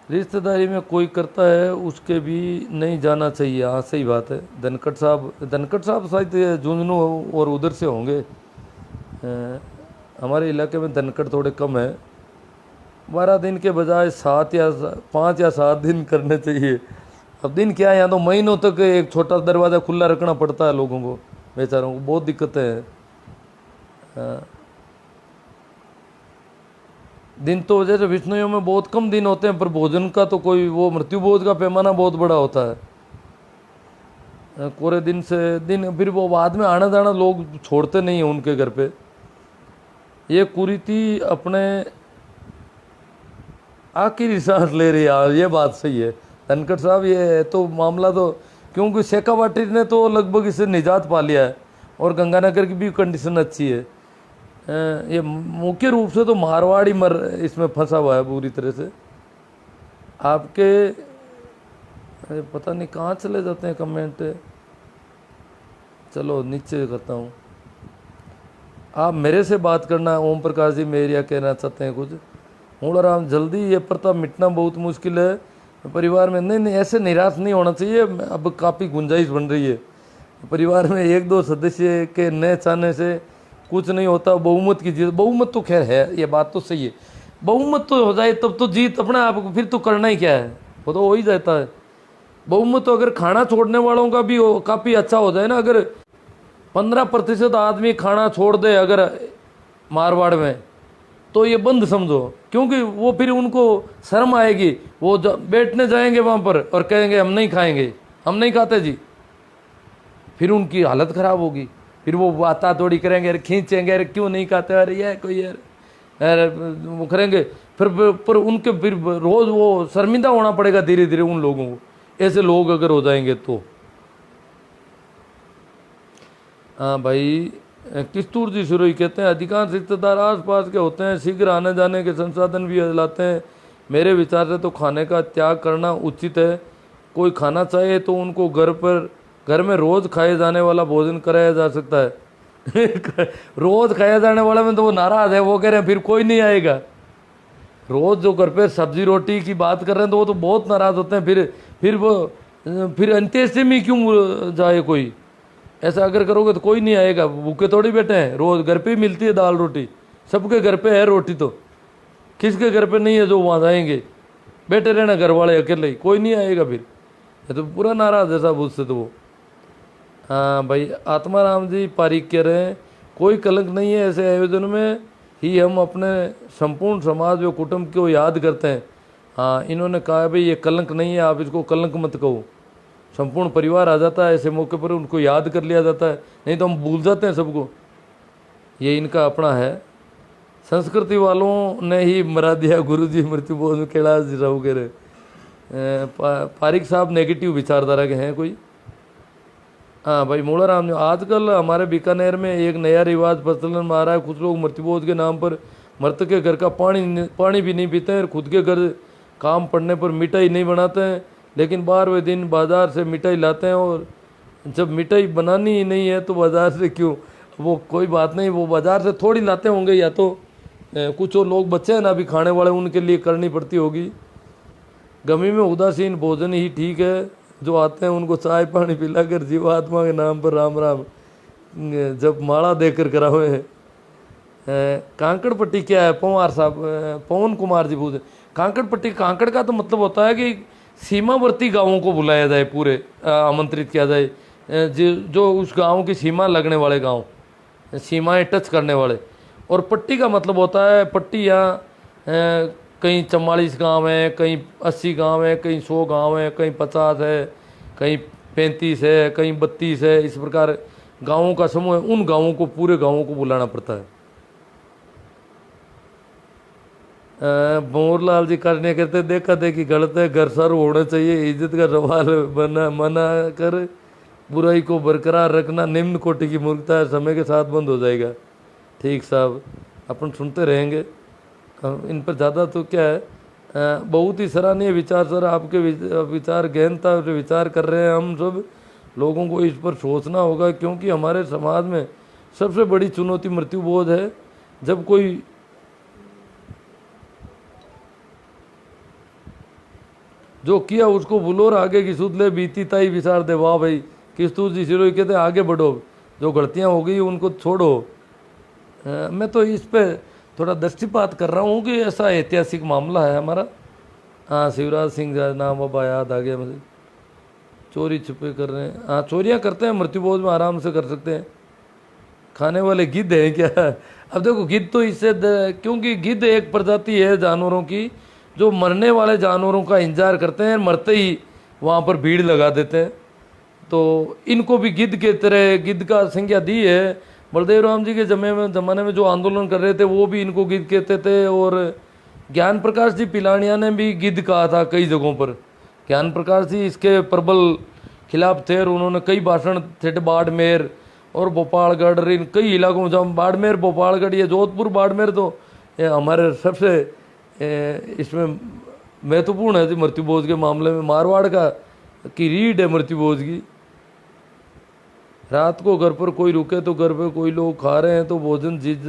रिश्तेदारी में कोई करता है उसके भी नहीं जाना चाहिए। हाँ सही बात है। धनखड़ साहब शायद झुंझुनू और उधर से होंगे। हमारे इलाके में धनखड़ थोड़े कम है। 12 दिन के बजाय 5 या 7 दिन करने चाहिए। अब दिन क्या है, यहाँ तो महीनों तक एक छोटा दरवाज़ा खुला रखना पड़ता है लोगों को, बेचारों को बहुत दिक्कतें हैं। दिन तो जैसे विष्णुयों में बहुत कम दिन होते हैं, पर भोजन का तो कोई वो मृत्यु भोज का पैमाना बहुत बड़ा होता है। पूरे दिन से दिन फिर वो बाद में आना जाना लोग छोड़ते नहीं हैं उनके घर पे। ये कुरीति अपने आखिरी सांस ले रही है, ये बात सही है धनखड़ साहब। ये तो मामला तो, क्योंकि शेखावाटी ने तो लगभग इससे निजात पा लिया है और गंगानगर की भी कंडीशन अच्छी है। ये मुख्य रूप से तो मारवाड़ी इसमें फंसा हुआ है पूरी तरह से। आपके पता नहीं कहाँ चले जाते हैं कमेंट। चलो नीचे करता हूँ। आप मेरे से बात करना, ओम प्रकाश जी मेरिया कहना चाहते हैं कुछ। मूलाराम जल्दी ये प्रथा मिटना बहुत मुश्किल है परिवार में। नहीं ऐसे निराश नहीं होना चाहिए। अब काफ़ी गुंजाइश बन रही है। परिवार में 1-2 सदस्य के न चाहने से कुछ नहीं होता। बहुमत की जीत, बहुमत तो खैर है, ये बात तो सही है। बहुमत तो हो जाए तब तो जीत अपने आप को, फिर तो करना ही क्या है, वो तो हो ही जाता है। बहुमत तो अगर खाना छोड़ने वालों का भी काफ़ी अच्छा हो जाए ना, अगर 15% आदमी खाना छोड़ दे अगर मारवाड़ में, तो ये बंद समझो, क्योंकि वो फिर उनको शर्म आएगी। वो बैठने जाएंगे वहाँ पर और कहेंगे हम नहीं खाएंगे, हम नहीं खाते जी, फिर उनकी हालत ख़राब होगी। फिर वो बाता तोड़ी करेंगे, अरे खींचेंगे, अरे क्यों नहीं खाते, अरे ये कोई यार वो करेंगे। फिर पर उनके फिर रोज़ वो शर्मिंदा होना पड़ेगा धीरे धीरे उन लोगों को। ऐसे लोग अगर हो जाएंगे तो। हाँ भाई, किस्तूर जी शुरू ही कहते हैं अधिकांश रिश्तेदार आस पास के होते हैं, शीघ्र आने जाने के संसाधन भी लाते हैं। मेरे विचार से तो खाने का त्याग करना उचित है। कोई खाना चाहे तो उनको घर में रोज़ खाए जाने वाला भोजन कराया जा सकता है। रोज़ खाया जाने वाला में तो वो नाराज़ है, वो कह रहे हैं फिर कोई नहीं आएगा। रोज़ जो घर पे सब्जी रोटी की बात कर रहे हैं तो वो तो बहुत नाराज़ होते हैं। फिर अंत्येष्टि में क्यों जाए कोई, ऐसा अगर करोगे तो कोई नहीं आएगा। भूखे थोड़ी बैठे हैं, रोज़ घर पे ही मिलती है दाल रोटी, सबके घर पे है रोटी, तो किसके घर पे नहीं है जो वहाँ जाएंगे। बैठे रहना घर वाले अकेले ही, कोई नहीं आएगा फिर। ये तो पूरा नाराज है साहब उससे तो वो। हाँ भाई, आत्माराम जी पारिक कह रहे हैं कोई कलंक नहीं है, ऐसे आयोजन में ही हम अपने संपूर्ण समाज व कुटुंब को याद करते हैं। हाँ, इन्होंने कहा भाई ये कलंक नहीं है, आप इसको कलंक मत कहो। संपूर्ण परिवार आ जाता है ऐसे मौके पर, उनको याद कर लिया जाता है, नहीं तो हम भूल जाते हैं सबको। ये इनका अपना है। संस्कृति वालों ने ही मरा दिया गुरुजी मृत्यु बोझ कैलाश राव कह रहे। पारिक साहब नेगेटिव विचारधारा के हैं कोई। हाँ भाई, मूलाराम ने आजकल हमारे बीकानेर में एक नया रिवाज प्रचलन में आ रहा है। कुछ लोग मृत्युबोध के नाम पर मृतक के घर का पानी भी नहीं पीते हैं, खुद के घर काम पड़ने पर मिठाई नहीं बनाते हैं, लेकिन 12वें दिन बाजार से मिठाई लाते हैं। और जब मिठाई बनानी ही नहीं है तो बाजार से क्यों? वो कोई बात नहीं, वो बाजार से थोड़ी लाते होंगे, या तो कुछ और लोग बच्चे हैं ना अभी खाने वाले, उनके लिए करनी पड़ती होगी। गमी में उदासीन भोजन ही ठीक है, जो आते हैं उनको चाय पानी पिलाकर जीवात्मा के नाम पर राम राम जब माला देकर करावे हैं। कांकड़ पट्टी क्या है? पवार साहब, पवन कुमार जी पूछे। कांकड़ पट्टी, कांकड़ का तो मतलब होता है कि सीमावर्ती गांवों को बुलाया जाए, पूरे आमंत्रित किया जाए, जो उस गांव की सीमा लगने वाले गांव, सीमाएं टच करने वाले। और पट्टी का मतलब होता है पट्टी यहाँ कहीं 44 गांव है, कहीं 80 गांव है, कहीं 100 गांव है, कहीं 50 है, कहीं 35 है, कहीं 32 है। इस प्रकार गांवों का समूह है, उन गांवों को, पूरे गांवों को बुलाना पड़ता है। भंवरलाल जी करने कहते देखा देखी गलत है, घर सर होना चाहिए, इज्जत का सवाल मना कर बुराई को बरकरार रखना निम्न कोटि की मूर्खता है, समय के साथ बंद हो जाएगा। ठीक साहब, अपन सुनते रहेंगे। इन पर ज़्यादा तो क्या है, बहुत ही सराहनीय विचार सर, आपके विचार गहनता से विचार कर रहे हैं। हम सब लोगों को इस पर सोचना होगा, क्योंकि हमारे समाज में सबसे बड़ी चुनौती मृत्यु बोझ है। जब कोई जो किया उसको भूलो और आगे की सुध ले, बीती ताई विचार दे। वाह भाई, किस्तूर जी सिरोही कहते हैं आगे बढ़ो, जो गलतियां हो गई उनको छोड़ो। मैं तो इस पे थोड़ा दृष्टिपात कर रहा हूँ कि ऐसा ऐतिहासिक मामला है हमारा। हाँ, शिवराज सिंह नाम बाबा याद आ गया मुझे। चोरी छुपे कर रहे हैं, हाँ चोरियाँ करते हैं, मृत्युबोध में आराम से कर सकते हैं। खाने वाले गिद्ध हैं क्या? अब देखो, गिद्ध तो इससे क्योंकि गिद्ध एक प्रजाति है जानवरों की जो मरने वाले जानवरों का इंतजार करते हैं, मरते ही वहाँ पर भीड़ लगा देते हैं। तो इनको भी गिद्ध के तरह गिद्ध का संज्ञा दी है। बलदेव राम जी के जमाने में जो आंदोलन कर रहे थे वो भी इनको गिद्ध कहते थे। और ज्ञान प्रकाश जी पिलानिया ने भी गिद्ध कहा था कई जगहों पर। ज्ञान प्रकाश जी इसके प्रबल खिलाफ थे और उन्होंने कई भाषण थे बाड़मेर और भोपालगढ़, इन कई इलाकों में, जब बाड़मेर, भोपालगढ़, ये जोधपुर, बाड़मेर तो हमारे सबसे इसमें महत्वपूर्ण है जी मृत्युबोध के मामले में। मारवाड़ की रीढ़ है मृत्युबोध की। रात को घर पर कोई रुके तो घर पे कोई लोग खा रहे हैं तो भोजन चीज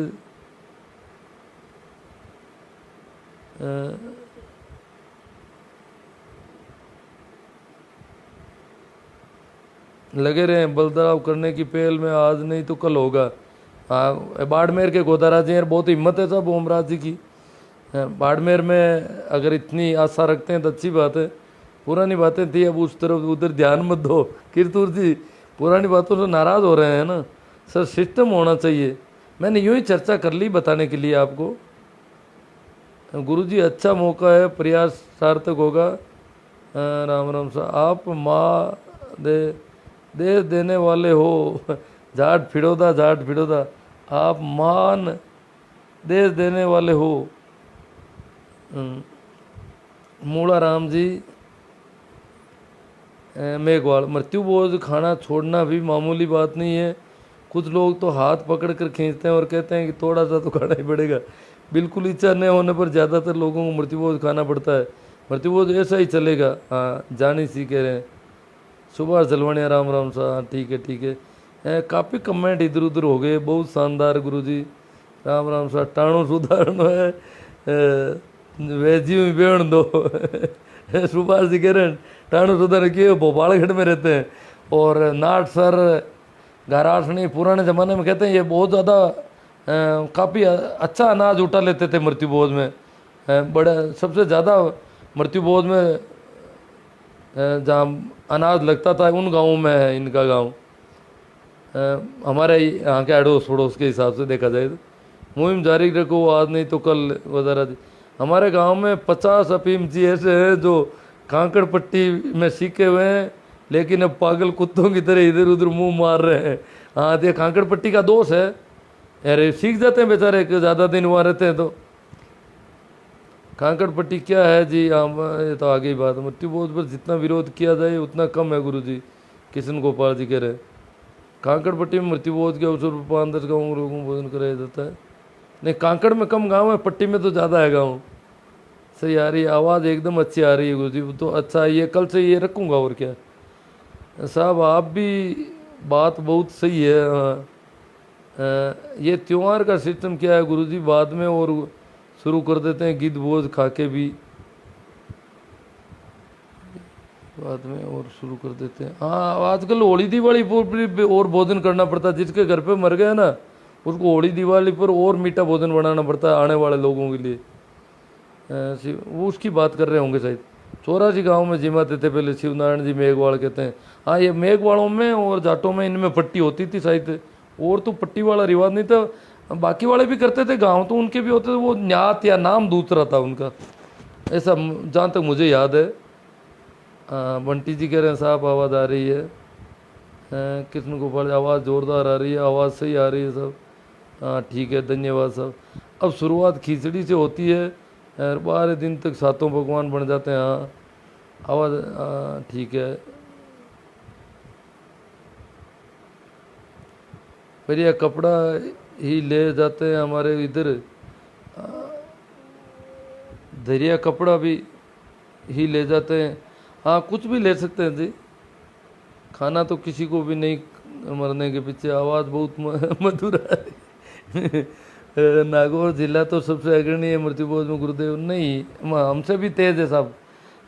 लगे रहे हैं। बलदाव करने की पहल में आज नहीं तो कल होगा। हाँ, बाड़मेर के गोदारा जी बहुत हिम्मत है साहब ओमराज जी की। बाड़मेर में अगर इतनी आशा रखते हैं तो अच्छी बात है। पुरानी बातें थी, अब उस तरफ उधर ध्यान मत दो। कीर्तुर जी पुरानी बातों से नाराज़ हो रहे हैं ना सर, सिस्टम होना चाहिए। मैंने यूँ ही चर्चा कर ली बताने के लिए आपको। गुरुजी अच्छा मौका है, प्रयास सार्थक होगा। राम राम साहब, आप माँ दे देने वाले हो, जाट फिड़ोदा, आप मान दे देने वाले हो। मूलाराम जी मेघवाल, मृत्युबोध खाना छोड़ना भी मामूली बात नहीं है। कुछ लोग तो हाथ पकड़ कर खींचते हैं और कहते हैं कि थोड़ा सा तो खाना ही पड़ेगा। बिल्कुल इच्छा न होने पर ज़्यादातर लोगों को मृत्युबोध खाना पड़ता है। मृत्युबोध ऐसा ही चलेगा। हाँ, जानी सी कह रहे हैं। सुभाष जलवानिया, राम राम साहब, ठीक है। काफ़ी कमेंट इधर उधर हो गए, बहुत शानदार गुरुजी, राम राम साहब। टाणु सुधारण है वेजी में बेण दो। सुभाष जी कह रहे हैं टाणु सुधार किए भोपालगढ़ में रहते हैं। और नाट सर गारासनी पुराने ज़माने में कहते हैं ये बहुत ज़्यादा काफ़ी अच्छा अनाज उठा लेते थे मृत्युबोध में। बड़ा सबसे ज़्यादा मृत्यु बोध में जहाँ अनाज लगता था उन गाँवों में है इनका गांव। हमारे यहाँ के अड़ोस पड़ोस के हिसाब से देखा जाए तो मुहिम जारी रखो आज नहीं तो कल वगैरह। हमारे गांव में 50 अफीम जी ऐसे हैं जो कांकड़ पट्टी में सीखे हुए हैं, लेकिन अब पागल कुत्तों की तरह इधर उधर मुंह मार रहे हैं। हाँ, ये कांकड़ पट्टी का दोष है, अरे सीख जाते हैं बेचारे, ज़्यादा दिन वहाँ रहते हैं तो। कांकड़ पट्टी क्या है जी? ये तो आगे ही बात है। मृत्यु बोध पर जितना विरोध किया जाए उतना कम है गुरु जी, किशन गोपाल जी कह रहे हैं। कांकड़ पट्टी में मृत्यु बोध के अवसर पर 5-10 गाँव लोगों को भोजन कराया जाता है। नहीं, कांकड़ में कम गांव है, पट्टी में तो ज़्यादा है गांव। सही आ रही है आवाज़, एकदम अच्छी आ रही है गुरु जी, तो अच्छा ये कल से ये रखूँगा। और क्या साहब, आप भी बात बहुत सही है। हाँ, ये त्यौहार का सिस्टम क्या है गुरु जी? बाद में और शुरू कर देते हैं गिद्ध भोज खा के भी, बाद में और शुरू कर देते हैं। हाँ, आजकल होली दिवाली पर भी और भोजन करना पड़ता है। जिसके घर पे मर गया ना, उसको होली दिवाली पर और मीठा भोजन बनाना पड़ता है आने वाले लोगों के लिए। वो उसकी बात कर रहे होंगे शायद। 84 गाँव में जिमाते थे पहले, शिवनारायण जी मेघवाड़ कहते हैं। हाँ, ये मेघवाड़ों में और जाटों में इनमें पट्टी होती थी शायद, और तो पट्टी वाला रिवाज नहीं था। बाकी वाले भी करते थे, गांव तो उनके भी होते थे, वो न्यात या नाम दूसरा था उनका, ऐसा जहाँ तक मुझे याद है। बंटी जी कह रहे हैं साहब आवाज़ आ रही है। कृष्ण गोपाल आवाज़ ज़ोरदार आ रही है, आवाज़ सही आ रही है सब। हाँ ठीक है, धन्यवाद साहब। अब शुरुआत खिचड़ी से होती है, 12 दिन तक सातों पकवान बन जाते हैं। हाँ आवाज़ ठीक है। फिर यह कपड़ा ही ले जाते हैं हमारे इधर, दरिया कपड़ा भी ही ले जाते हैं। हाँ, कुछ भी ले सकते हैं जी, खाना तो किसी को भी नहीं मरने के पीछे। आवाज़ बहुत मधुर है। नागौर जिला तो सबसे अग्रणी है मृत्यु बोध में गुरुदेव। नहीं, हमसे भी तेज है साहब।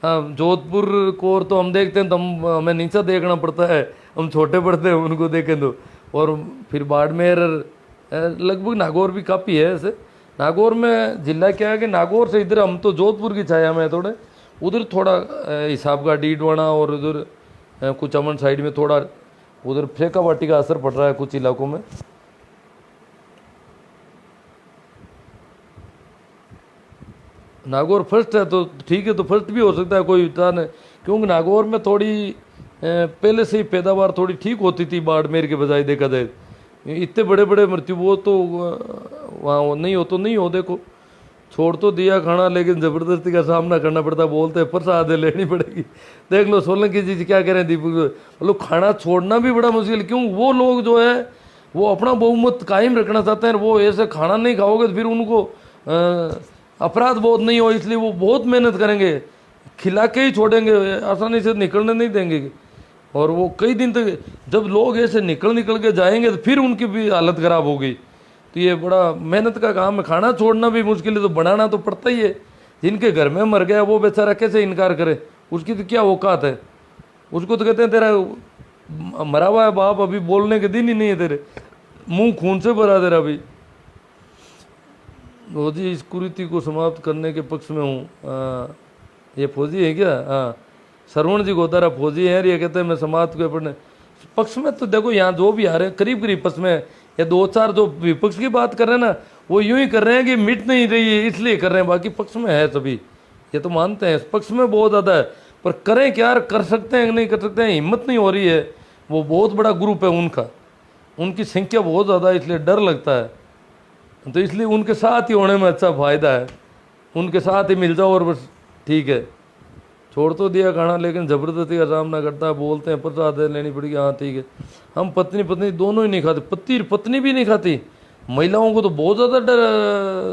हाँ, जोधपुर को और तो हम देखते हैं तो हमें नीचा देखना पड़ता है, हम छोटे पड़ते हैं उनको देखें तो। और फिर बाड़मेर, लगभग नागौर भी काफ़ी है ऐसे। नागौर में जिला क्या है कि नागौर से इधर हम तो जोधपुर की छाया में थोड़े, उधर थोड़ा हिसाब का डीडवाना और उधर कुछ अमन साइड में थोड़ा उधर फेंकावाटी का असर पड़ रहा है कुछ इलाकों में। नागौर फर्स्ट है तो ठीक है, तो फर्स्ट भी हो सकता है, कोई विचार नहीं। क्योंकि नागौर में थोड़ी पहले से ही पैदावार थोड़ी ठीक होती थी बाड़मेर के बजाय देखा जाए। इतने बड़े बड़े मृत्यु वो तो वहाँ नहीं हो तो नहीं हो। देखो, छोड़ तो दिया खाना, लेकिन ज़बरदस्ती का सामना करना पड़ता। बोलते हैं प्रसाद लेनी पड़ेगी। देख लो सोलंकी जी क्या कह रहे हैं दीपक, मतलब खाना छोड़ना भी बड़ा मुश्किल। क्यों? वो लोग जो है वो अपना बहुमत कायम रखना चाहते हैं, वो ऐसे खाना नहीं खाओगे तो फिर उनको अपराध बोध नहीं हो, इसलिए वो बहुत मेहनत करेंगे, खिला के ही छोड़ेंगे, आसानी से निकलने नहीं देंगे। और वो कई दिन तक जब लोग ऐसे निकल के जाएंगे तो फिर उनकी भी हालत ख़राब होगी। तो ये बड़ा मेहनत का काम है। खाना छोड़ना भी मुश्किल है तो बनाना तो पड़ता ही है। जिनके घर में मर गया वो बेचारा कैसे इनकार करे? उसकी तो क्या औकात है? उसको तो कहते हैं तेरा मरा हुआ है बाप, अभी बोलने के दिन ही नहीं है तेरे, मुंह खून से भरा तेरा अभी। वो जी इस कुरीति को समाप्त करने के पक्ष में हूँ। ये फौजी है क्या? हाँ, श्रवण जी गोदारा फौजी हैं। ये कहते हैं मैं समाप्त के पढ़ने पक्ष में। तो देखो यहाँ जो भी आ रहे हैं करीब करीब पक्ष में, या 2-4 जो विपक्ष की बात कर रहे हैं ना, वो यूं ही कर रहे हैं कि मिट नहीं रही है इसलिए कर रहे हैं। बाकी पक्ष में है सभी, ये तो मानते हैं पक्ष में बहुत ज़्यादा है। पर करें क्या? कर सकते हैं नहीं कर सकते हैं, हिम्मत नहीं हो रही है। वो बहुत बड़ा ग्रुप है उनका, उनकी संख्या बहुत ज़्यादा है, इसलिए डर लगता है। तो इसलिए उनके साथ ही होने में अच्छा फ़ायदा है, उनके साथ ही मिल जाओ और बस ठीक है। छोड़ तो दिया खाना, लेकिन ज़बरदस्ती का सामना करता है। बोलते हैं प्रसाद लेनी पड़ेगी। हाँ ठीक है। हम पत्नी पत्नी दोनों ही नहीं खाते, पति पत्नी भी नहीं खाती। महिलाओं को तो बहुत ज़्यादा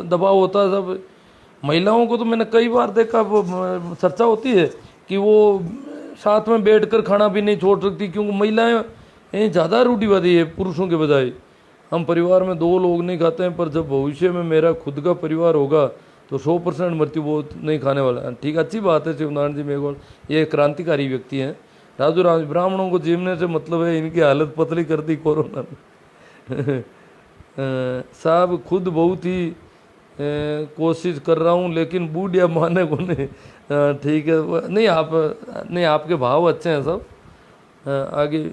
दबाव होता है सब। महिलाओं को तो मैंने कई बार देखा, चर्चा होती है कि वो साथ में बैठकर खाना भी नहीं छोड़ सकती, क्योंकि महिलाएं ज़्यादा रूढ़िवादी है पुरुषों के बजाय। हम परिवार में 2 लोग नहीं खाते हैं, पर जब भविष्य में मेरा खुद का परिवार होगा तो 100% मृत्यु बहुत नहीं खाने वाला। ठीक, अच्छी बात है। शिवनारायण जी मेघवाल ये क्रांतिकारी व्यक्ति हैं। राजू राम, ब्राह्मणों को जीवने से मतलब है, इनकी हालत पतली कर दी कोरोना ने। साहब खुद बहुत ही कोशिश कर रहा हूँ लेकिन बूढ़िया माने को नहीं। ठीक है, नहीं आप, नहीं आपके भाव अच्छे हैं सब। आगे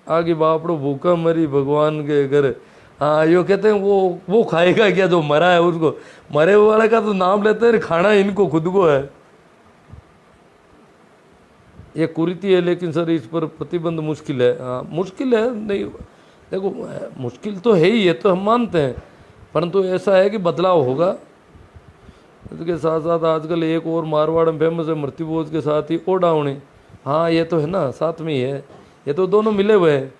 आगे बापड़ो भूखा मरी भगवान के घर। हाँ यो कहते हैं वो खाएगा क्या जो मरा है उसको, मरे वाले का तो नाम लेते हैं, खाना इनको खुद को है। ये कुरीति है, लेकिन सर इस पर प्रतिबंध मुश्किल है। हाँ मुश्किल है, नहीं देखो मुश्किल तो है ही, ये तो हम मानते हैं, परंतु ऐसा है कि बदलाव होगा। इसके साथ साथ आजकल एक और मारवाड़ में फेमस है मृत्यु भोज के साथ ही ओडावणी। हाँ ये तो है ना, साथ में ही है, ये तो दोनों मिले हुए हैं।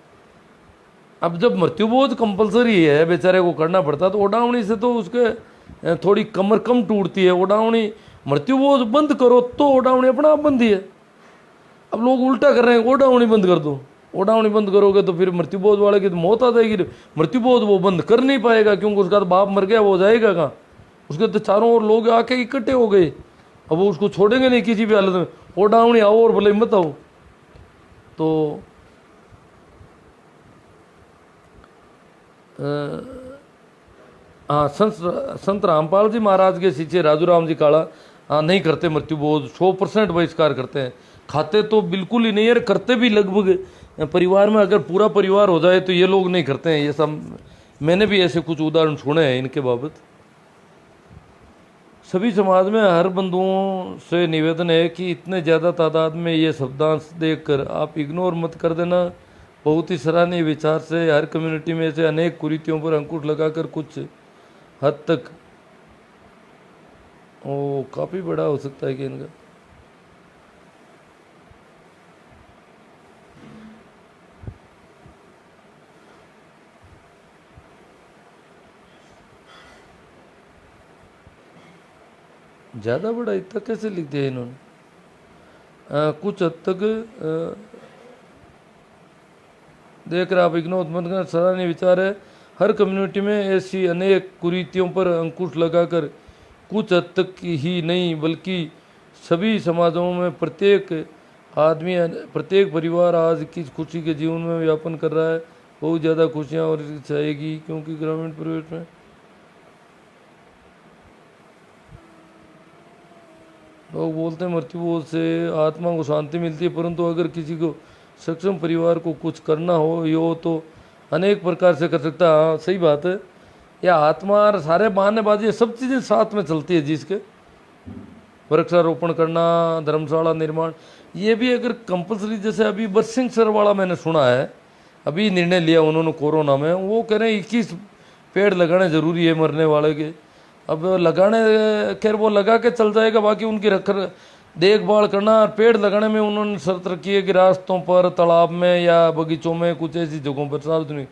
अब जब मृत्यु भोज कंपलसरी है, बेचारे को करना पड़ता, तो ओडावणी से तो उसके थोड़ी कमर कम टूटती है। ओडावणी मृत्यु भोज बंद करो तो ओडावणी अपना आप बंदी है। अब लोग उल्टा कर रहे हैं, ओडावणी बंद कर दो। ओडावणी बंद करोगे तो फिर मृत्यु भोज वाले की तो मौत आ जाएगी। मृत्यु भोज वो बंद कर नहीं पाएगा, क्योंकि उसका तो बाप मर गया, वो जाएगा कहाँ? उसके तो चारों ओर लोग आके इकट्ठे हो गए, अब वो उसको छोड़ेंगे नहीं किसी भी हालत में। ओडावणी आओ और भले मत आओ। तो हाँ, संत रामपाल जी महाराज के शिष्य राजूराम जी काला नहीं करते मृत्यु भोज, 100% बहिष्कार करते हैं। खाते तो बिल्कुल ही नहीं है, करते भी लगभग परिवार में अगर पूरा परिवार हो जाए तो ये लोग नहीं करते हैं। ये सब मैंने भी ऐसे कुछ उदाहरण सुने हैं इनके बाबत। सभी समाज में हर बंधुओं से निवेदन है कि इतने ज़्यादा तादाद में ये शब्दांश देखकर आप इग्नोर मत कर देना। बहुत ही सराहनीय विचार से हर कम्युनिटी में से अनेक कुरीतियों पर अंकुश लगाकर कुछ हद तक काफ़ी बड़ा हो सकता है कि इनका। ज़्यादा बड़ा इतना कैसे लिख दिया इन्होंने? कुछ हद तक देख रहे आप इग्नोर मत करना, सराहनीय विचार है। हर कम्युनिटी में ऐसी अनेक कुरीतियों पर अंकुश लगाकर कुछ हद तक ही नहीं बल्कि सभी समाजों में प्रत्येक आदमी, प्रत्येक परिवार आज की खुशी के जीवन में व्यापन कर रहा है। बहुत ज़्यादा खुशियाँ और चाहेगी, क्योंकि ग्रामीण परिवेश में लोग बोलते हैं मृत्यु भोज से आत्मा को शांति मिलती है, परंतु अगर किसी को सक्षम परिवार को कुछ करना हो यो तो अनेक प्रकार से कर सकता है। हाँ सही बात है, या आत्मा और सारे बहानेबाजी सब चीज़ें साथ में चलती है। जिसके वृक्षारोपण करना, धर्मशाला निर्माण, ये भी अगर कंपलसरी, जैसे अभी बरसिंह सर वाला मैंने सुना है, अभी निर्णय लिया उन्होंने कोरोना में, वो कह रहे हैं 21 पेड़ लगाने ज़रूरी है मरने वाले के। अब लगाने, खैर वो लगा के चल जाएगा, बाकी उनकी देखभाल करना। पेड़ लगाने में उन्होंने शर्त रखी है कि रास्तों पर, तालाब में या बगीचों में, कुछ ऐसी जगहों पर सार्वजनिक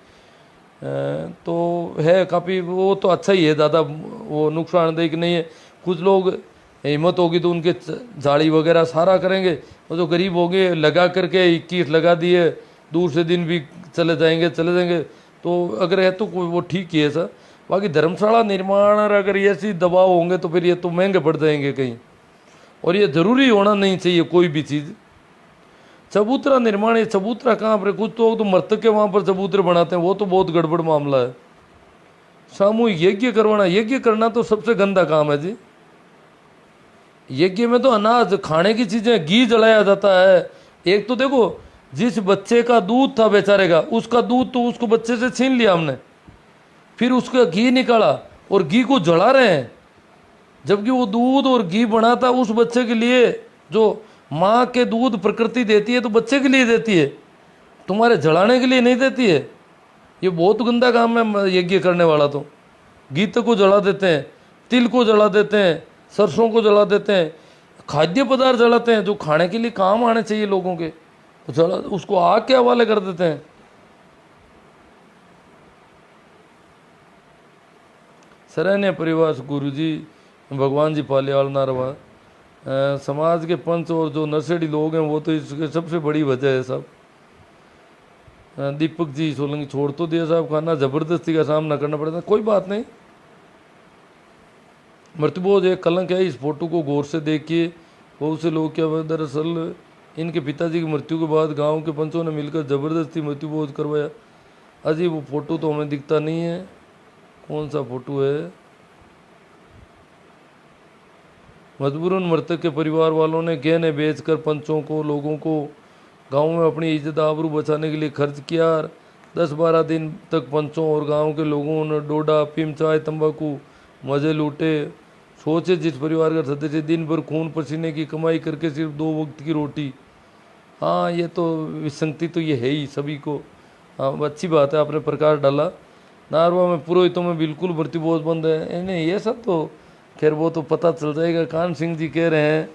तो है काफ़ी, वो तो अच्छा ही है, ज़्यादा वो नुकसानदेह नहीं है। कुछ लोग हिम्मत होगी तो उनके झाड़ी वगैरह सारा करेंगे, वो जो गरीब होंगे लगा करके 21 लगा दिए, दूर से दिन भी चले जाएंगे। तो अगर है तो वो ठीक ही है सर। बाकी धर्मशाला निर्माण अगर ये ऐसी दबाव होंगे तो फिर ये तो महंगे पड़ जाएंगे कहीं, और ये ज़रूरी होना नहीं चाहिए कोई भी चीज़। चबूतरा निर्माण, ये चबूतरा कहाँ पर? कुछ तो मृतक के वहाँ पर चबूतरे बनाते हैं, वो तो बहुत गड़बड़ मामला है। सामूहिक यज्ञ करवाना, यज्ञ करना तो सबसे गंदा काम है जी। यज्ञ में तो अनाज, खाने की चीज़ें, घी जलाया जाता है। एक तो देखो, जिस बच्चे का दूध था बेचारे का, उसका दूध तो उसको बच्चे से छीन लिया हमने, फिर उसका घी निकाला और घी को जला रहे हैं, जबकि वो दूध और घी बना था उस बच्चे के लिए। जो माँ के दूध प्रकृति देती है तो बच्चे के लिए देती है, तुम्हारे जलाने के लिए नहीं देती है। ये बहुत गंदा काम है यज्ञ करने वाला। तो घी को जला देते हैं, तिल को जला देते हैं, सरसों को जला देते हैं, खाद्य पदार्थ जलाते हैं जो खाने के लिए काम आने चाहिए लोगों के, तो जला, उसको आग के हवाले कर देते हैं। सराहनीय परिवार गुरु जी, भगवान जी पालियाल नारवा। समाज के पंच और जो नशेड़ी लोग हैं वो तो इसके सबसे बड़ी वजह है साहब। दीपक जी सोलंकी, छोड़ तो दिया साहब खाना, ज़बरदस्ती का सामना करना पड़ता। कोई बात नहीं, मृत्यु भोज एक कलंक है। इस फोटो को गौर से देखिए। बहुत से लोग क्या, दरअसल इनके पिताजी की मृत्यु के बाद गांव के पंचों ने मिलकर ज़बरदस्ती मृत्यु भोज करवाया। अजी वो फ़ोटो तो हमें दिखता नहीं है, कौन सा फ़ोटो है? मजबूरन मृतक के परिवार वालों ने गहने बेचकर पंचों को, लोगों को गांव में अपनी इज्जत आबरू बचाने के लिए खर्च किया। 10-12 दिन तक पंचों और गांव के लोगों ने डोडा, अफीम, चाय, तंबाकू मजे लूटे। सोचे जिस परिवार का सदस्य दिन भर खून पसीने की कमाई करके सिर्फ 2 वक्त की रोटी। हाँ, ये तो विसंगति तो ये है ही सभी को। हाँ, अच्छी बात है आपने प्रकाश डाला। नारवा में पुरोहितों में बिल्कुल भर्ती बहुत बंद है। नहीं, ये सब तो खैर वो तो पता चल जाएगा। कान सिंह जी कह रहे हैं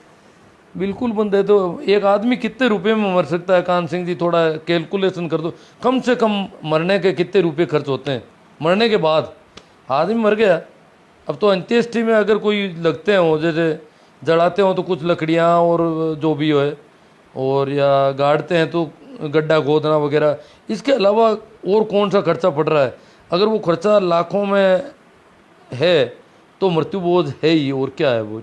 बिल्कुल बंद है, तो एक आदमी कितने रुपए में मर सकता है? कान सिंह जी थोड़ा कैलकुलेशन कर दो, कम से कम मरने के कितने रुपए खर्च होते हैं मरने के बाद? आदमी मर गया, अब तो अंत्येष्टि में अगर कोई लगते हैं, जैसे जलाते हो तो कुछ लकड़ियाँ और जो भी है, और या गाड़ते हैं तो गड्ढा खोदना वगैरह, इसके अलावा और कौन सा खर्चा पड़ रहा है? अगर वो खर्चा लाखों में है तो मृत्यु बोझ है ही, और क्या है वो?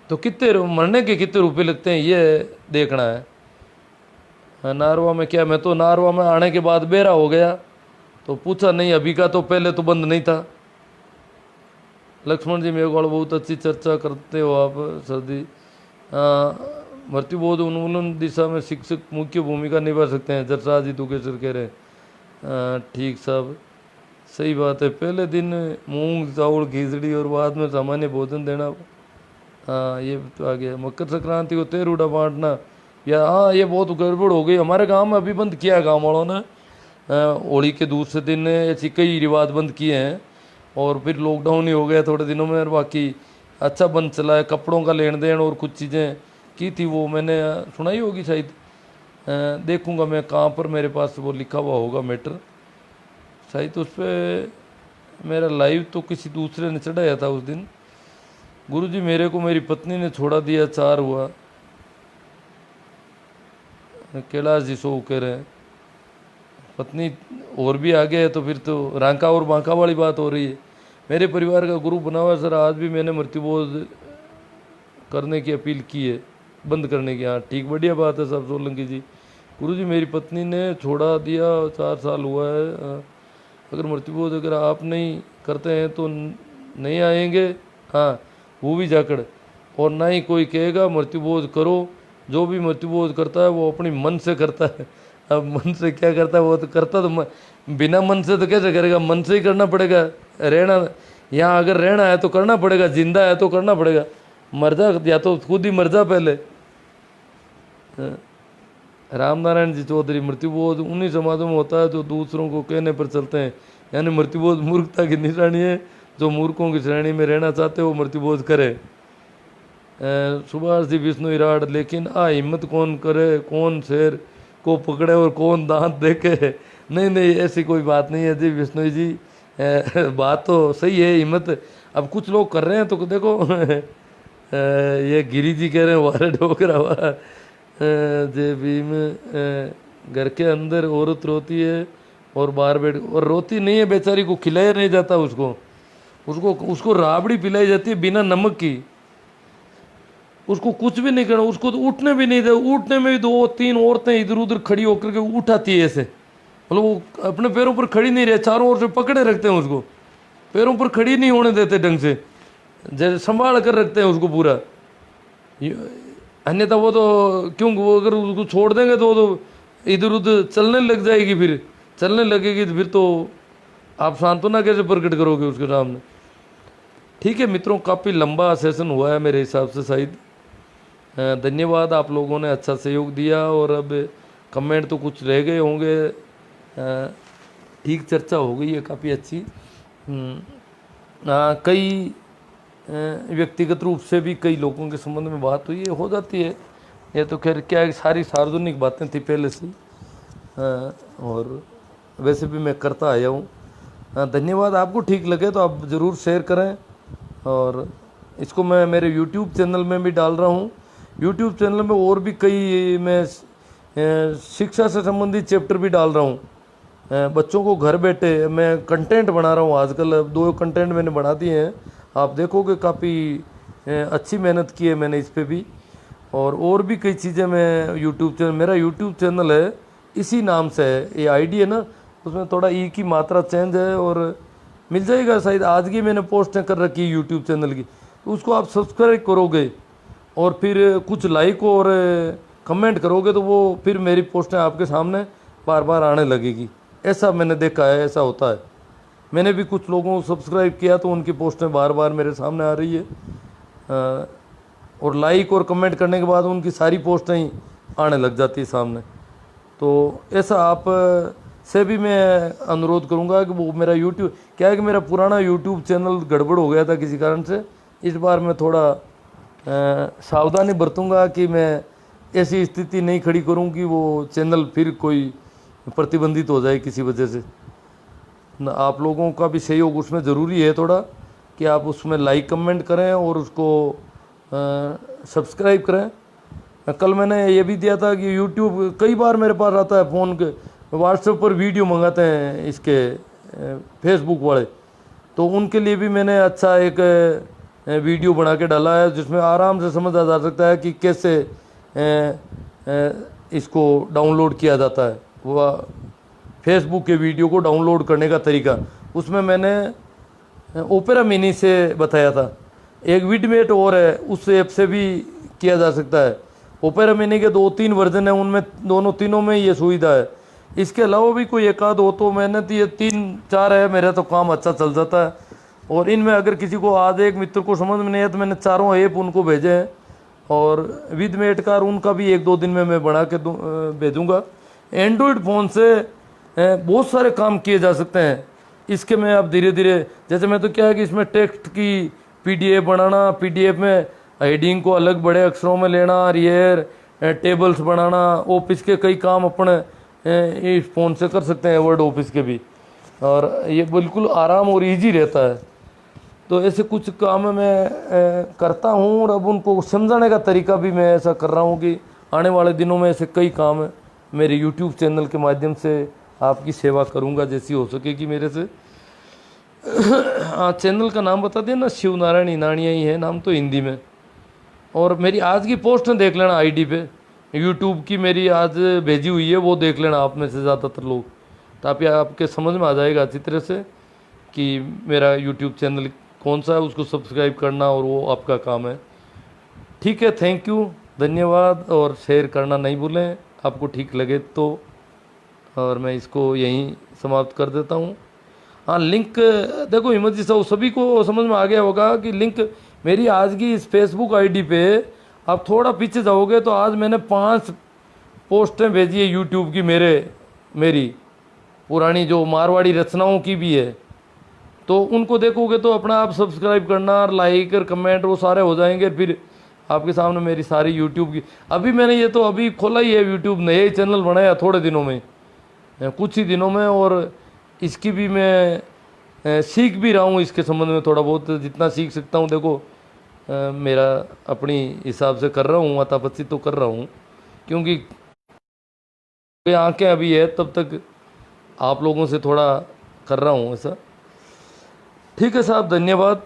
तो कितने मरने के कितने रुपए लगते हैं ये देखना है। नारवा में क्या, मैं तो नारवा में आने के बाद बेरा हो गया तो पूछा नहीं, अभी का तो पहले तो बंद नहीं था। लक्ष्मण जी मेघवाल, बहुत अच्छी चर्चा करते हो आप सर्दी। मृत्युबोध उन्मूलन दिशा में शिक्षक मुख्य भूमिका निभा सकते हैं, जरसाज जी दुकेश्वर कह रहे हैं। ठीक साहब, सही बात है। पहले दिन मूंग चावल खिचड़ी और बाद में सामान्य भोजन देना। हाँ, ये तो आ गया। मकर संक्रांति को तेरूड़ा बांटना, या हाँ ये बहुत गड़बड़ हो गई हमारे गांव में। अभी बंद किया गांव वालों ने, होली के दूसरे दिन ऐसे कई रिवाज बंद किए हैं, और फिर लॉकडाउन ही हो गया थोड़े दिनों में। और बाकी अच्छा बंद चला है। कपड़ों का लेन देन और कुछ चीज़ें की थी, वो मैंने सुनाई होगी शायद। देखूंगा मैं कहाँ पर मेरे पास वो लिखा हुआ होगा मैटर, शायद उस पर मेरा लाइव तो किसी दूसरे ने चढ़ाया था उस दिन। गुरुजी मेरे को मेरी पत्नी ने छोड़ा दिया, 4 हुआ। कैलाश जी सो कह रहे हैं पत्नी और भी आगे है, तो फिर तो रांका और बांका वाली बात हो रही है। मेरे परिवार का ग्रुप बना हुआ है सर, आज भी मैंने मृत्युबोध करने की अपील की है, बंद करने की। हाँ ठीक, बढ़िया बात है साहब सोलंकी जी। गुरुजी मेरी पत्नी ने छोड़ा दिया, 4 साल हुआ है। अगर मृत्युबोध अगर आप नहीं करते हैं तो नहीं आएंगे। हाँ, वो भी जाकड़, और ना ही कोई कहेगा मृत्युबोध करो। जो भी मृत्युबोध करता है वो अपनी मन से करता है। अब मन से क्या करता है, वो तो करता तो बिना मन से तो कैसे करेगा? मन से ही करना पड़ेगा। रहना यहाँ अगर रहना है तो करना पड़ेगा, जिंदा है तो करना पड़ेगा। मर जा या तो खुद ही मर जा पहले। रामनारायण जी चौधरी, मृत्युबोध उन्हीं समाजों में होता है जो दूसरों को कहने पर चलते हैं, यानी मृत्युबोध मूर्खता की निशानी है। जो मूर्खों की श्रेणी में रहना चाहते हो वो मृत्युबोध करे। सुभाष जी विष्णु इराड, लेकिन हिम्मत कौन करे, कौन शेर को पकड़े और कौन दांत देखे? नहीं नहीं, ऐसी कोई बात नहीं है जी विष्णु जी। बात तो सही है, हिम्मत अब कुछ लोग कर रहे हैं। तो देखो ये गिरी जी कह रहे हैं वारे डोकरा हुआ जय भीम। घर के अंदर औरत रोती है और बाहर बैठ, और रोती नहीं है बेचारी को, खिलाया नहीं जाता उसको। उसको राबड़ी पिलाई जाती है बिना नमक की। उसको कुछ भी नहीं करना, उसको तो उठने भी नहीं दे। उठने में भी 2-3 औरतें इधर उधर खड़ी होकर के उठाती है ऐसे, मतलब वो अपने पैरों पर खड़ी नहीं रहे, चारों ओर से पकड़े रखते हैं उसको, पैरों पर खड़ी नहीं होने देते ढंग से, जैसे संभाल कर रखते हैं उसको पूरा। अन्यथा वो तो क्यों, वो अगर उसको छोड़ देंगे तो वो तो इधर उधर चलने लग जाएगी। फिर चलने लगेगी तो फिर तो आप सांत्वना कैसे प्रकट करोगे उसके सामने? ठीक है मित्रों, काफ़ी लंबा सेशन हुआ है मेरे हिसाब से शायद। धन्यवाद, आप लोगों ने अच्छा सहयोग दिया। और अब कमेंट तो कुछ रह गए होंगे। ठीक चर्चा हो गई है काफ़ी अच्छी। कई व्यक्तिगत रूप से भी कई लोगों के संबंध में बात हुई है, हो जाती है। ये तो खैर क्या है, सारी सार्वजनिक बातें थी पहले से, और वैसे भी मैं करता आया हूँ। धन्यवाद। आपको ठीक लगे तो आप ज़रूर शेयर करें, और इसको मैं मेरे YouTube चैनल में भी डाल रहा हूँ। YouTube चैनल में और भी कई मैं शिक्षा से संबंधित चैप्टर भी डाल रहा हूँ। बच्चों को घर बैठे मैं कंटेंट बना रहा हूँ। आजकल 2 कंटेंट मैंने बना दिए हैं, आप देखोगे काफ़ी अच्छी मेहनत की है मैंने इस पर भी। और भी कई चीज़ें मैं YouTube चैनल, मेरा YouTube चैनल है इसी नाम से है, ये ID है ना, उसमें थोड़ा ई की मात्रा चेंज है, और मिल जाएगा शायद। आज की मैंने पोस्टें कर रखी है यूट्यूब चैनल की, तो उसको आप सब्सक्राइब करोगे और फिर कुछ लाइक और कमेंट करोगे तो वो फिर मेरी पोस्टें आपके सामने बार बार आने लगेगी। ऐसा मैंने देखा है, ऐसा होता है। मैंने भी कुछ लोगों को सब्सक्राइब किया तो उनकी पोस्टें बार बार मेरे सामने आ रही है, और लाइक और कमेंट करने के बाद उनकी सारी पोस्टें ही आने लग जाती है सामने। तो ऐसा आप से भी मैं अनुरोध करूंगा कि वो मेरा यूट्यूब, क्या है कि मेरा पुराना यूट्यूब चैनल गड़बड़ हो गया था किसी कारण से। इस बार मैं थोड़ा सावधानी बरतूंगा कि मैं ऐसी स्थिति नहीं खड़ी करूं कि वो चैनल फिर कोई प्रतिबंधित हो जाए किसी वजह से। आप लोगों का भी सहयोग उसमें ज़रूरी है थोड़ा, कि आप उसमें लाइक कमेंट करें और उसको सब्सक्राइब करें। कल मैंने ये भी दिया था कि यूट्यूब कई बार मेरे पास आता है फ़ोन के, व्हाट्सएप पर वीडियो मंगाते हैं इसके फेसबुक वाले, तो उनके लिए भी मैंने अच्छा एक वीडियो बना के डाला है जिसमें आराम से समझा जा सकता है कि कैसे इसको डाउनलोड किया जाता है, वह फेसबुक के वीडियो को डाउनलोड करने का तरीका। उसमें मैंने ओपेरा मिनी से बताया था, एक विडमेट और है, उस ऐप से भी किया जा सकता है। ओपेरा मिनी के 2-3 वर्जन है, उनमें तीनों में ये सुविधा है। इसके अलावा भी कोई एक आध हो तो मैंने तो ये 3-4 है, मेरा तो काम अच्छा चल जाता है। और इनमें अगर किसी को आज एक मित्र को समझ में नहीं है तो मैंने 4 ऐप उनको भेजे हैं, और विद मेटकार उनका भी 1-2 दिन में मैं बना के भेजूँगा। एंड्रॉयड फ़ोन से बहुत सारे काम किए जा सकते हैं इसके में। अब धीरे धीरे, जैसे मैं तो क्या है कि इसमें टेक्स्ट की पीडीएफ बनाना, पीडीएफ में हेडिंग को अलग बड़े अक्षरों में लेना, रियर टेबल्स बनाना, ऑफिस के कई काम अपने इस फ़ोन से कर सकते हैं, वर्ड ऑफिस के भी, और ये बिल्कुल आराम और इजी रहता है। तो ऐसे कुछ काम मैं करता हूँ, और अब उनको समझाने का तरीका भी मैं ऐसा कर रहा हूँ कि आने वाले दिनों में ऐसे कई काम मेरे यूट्यूब चैनल के माध्यम से आपकी सेवा करूँगा जैसी हो सकेगी मेरे से। हाँ, चैनल का नाम बता देना, शिव नारायण इनानिया ही है नाम तो हिंदी में। और मेरी आज की पोस्ट देख लेना आईडी पे, यूट्यूब की मेरी आज भेजी हुई है, वो देख लेना आप में से ज़्यादातर लोग, ताकि आपके समझ में आ जाएगा अच्छी तरह से कि मेरा यूट्यूब चैनल कौन सा है, उसको सब्सक्राइब करना और वो आपका काम है। ठीक है, थैंक यू, धन्यवाद। और शेयर करना नहीं भूलें आपको ठीक लगे तो। और मैं इसको यहीं समाप्त कर देता हूँ। हाँ, लिंक देखो हिम्मत जी साहब, सभी को समझ में आ गया होगा कि लिंक मेरी आज की इस फेसबुक आईडी पे, आप थोड़ा पीछे जाओगे तो आज मैंने 5 पोस्टें भेजी है यूट्यूब की, मेरी पुरानी जो मारवाड़ी रचनाओं की भी है, तो उनको देखोगे तो अपना आप सब्सक्राइब करना, लाइक और कमेंट वो सारे हो जाएंगे। फिर आपके सामने मेरी सारी यूट्यूब की, अभी मैंने ये तो अभी खोला ही है यूट्यूब, नया ही चैनल बनाया थोड़े दिनों में, कुछ ही दिनों में, और इसकी भी मैं सीख भी रहा हूँ इसके संबंध में थोड़ा बहुत, जितना सीख सकता हूँ। देखो मेरा अपनी हिसाब से कर रहा हूँ, अतापच्ची तो कर रहा हूँ, क्योंकि आंखें अभी है, तब तक आप लोगों से थोड़ा कर रहा हूँ ऐसा। ठीक है साहब, धन्यवाद।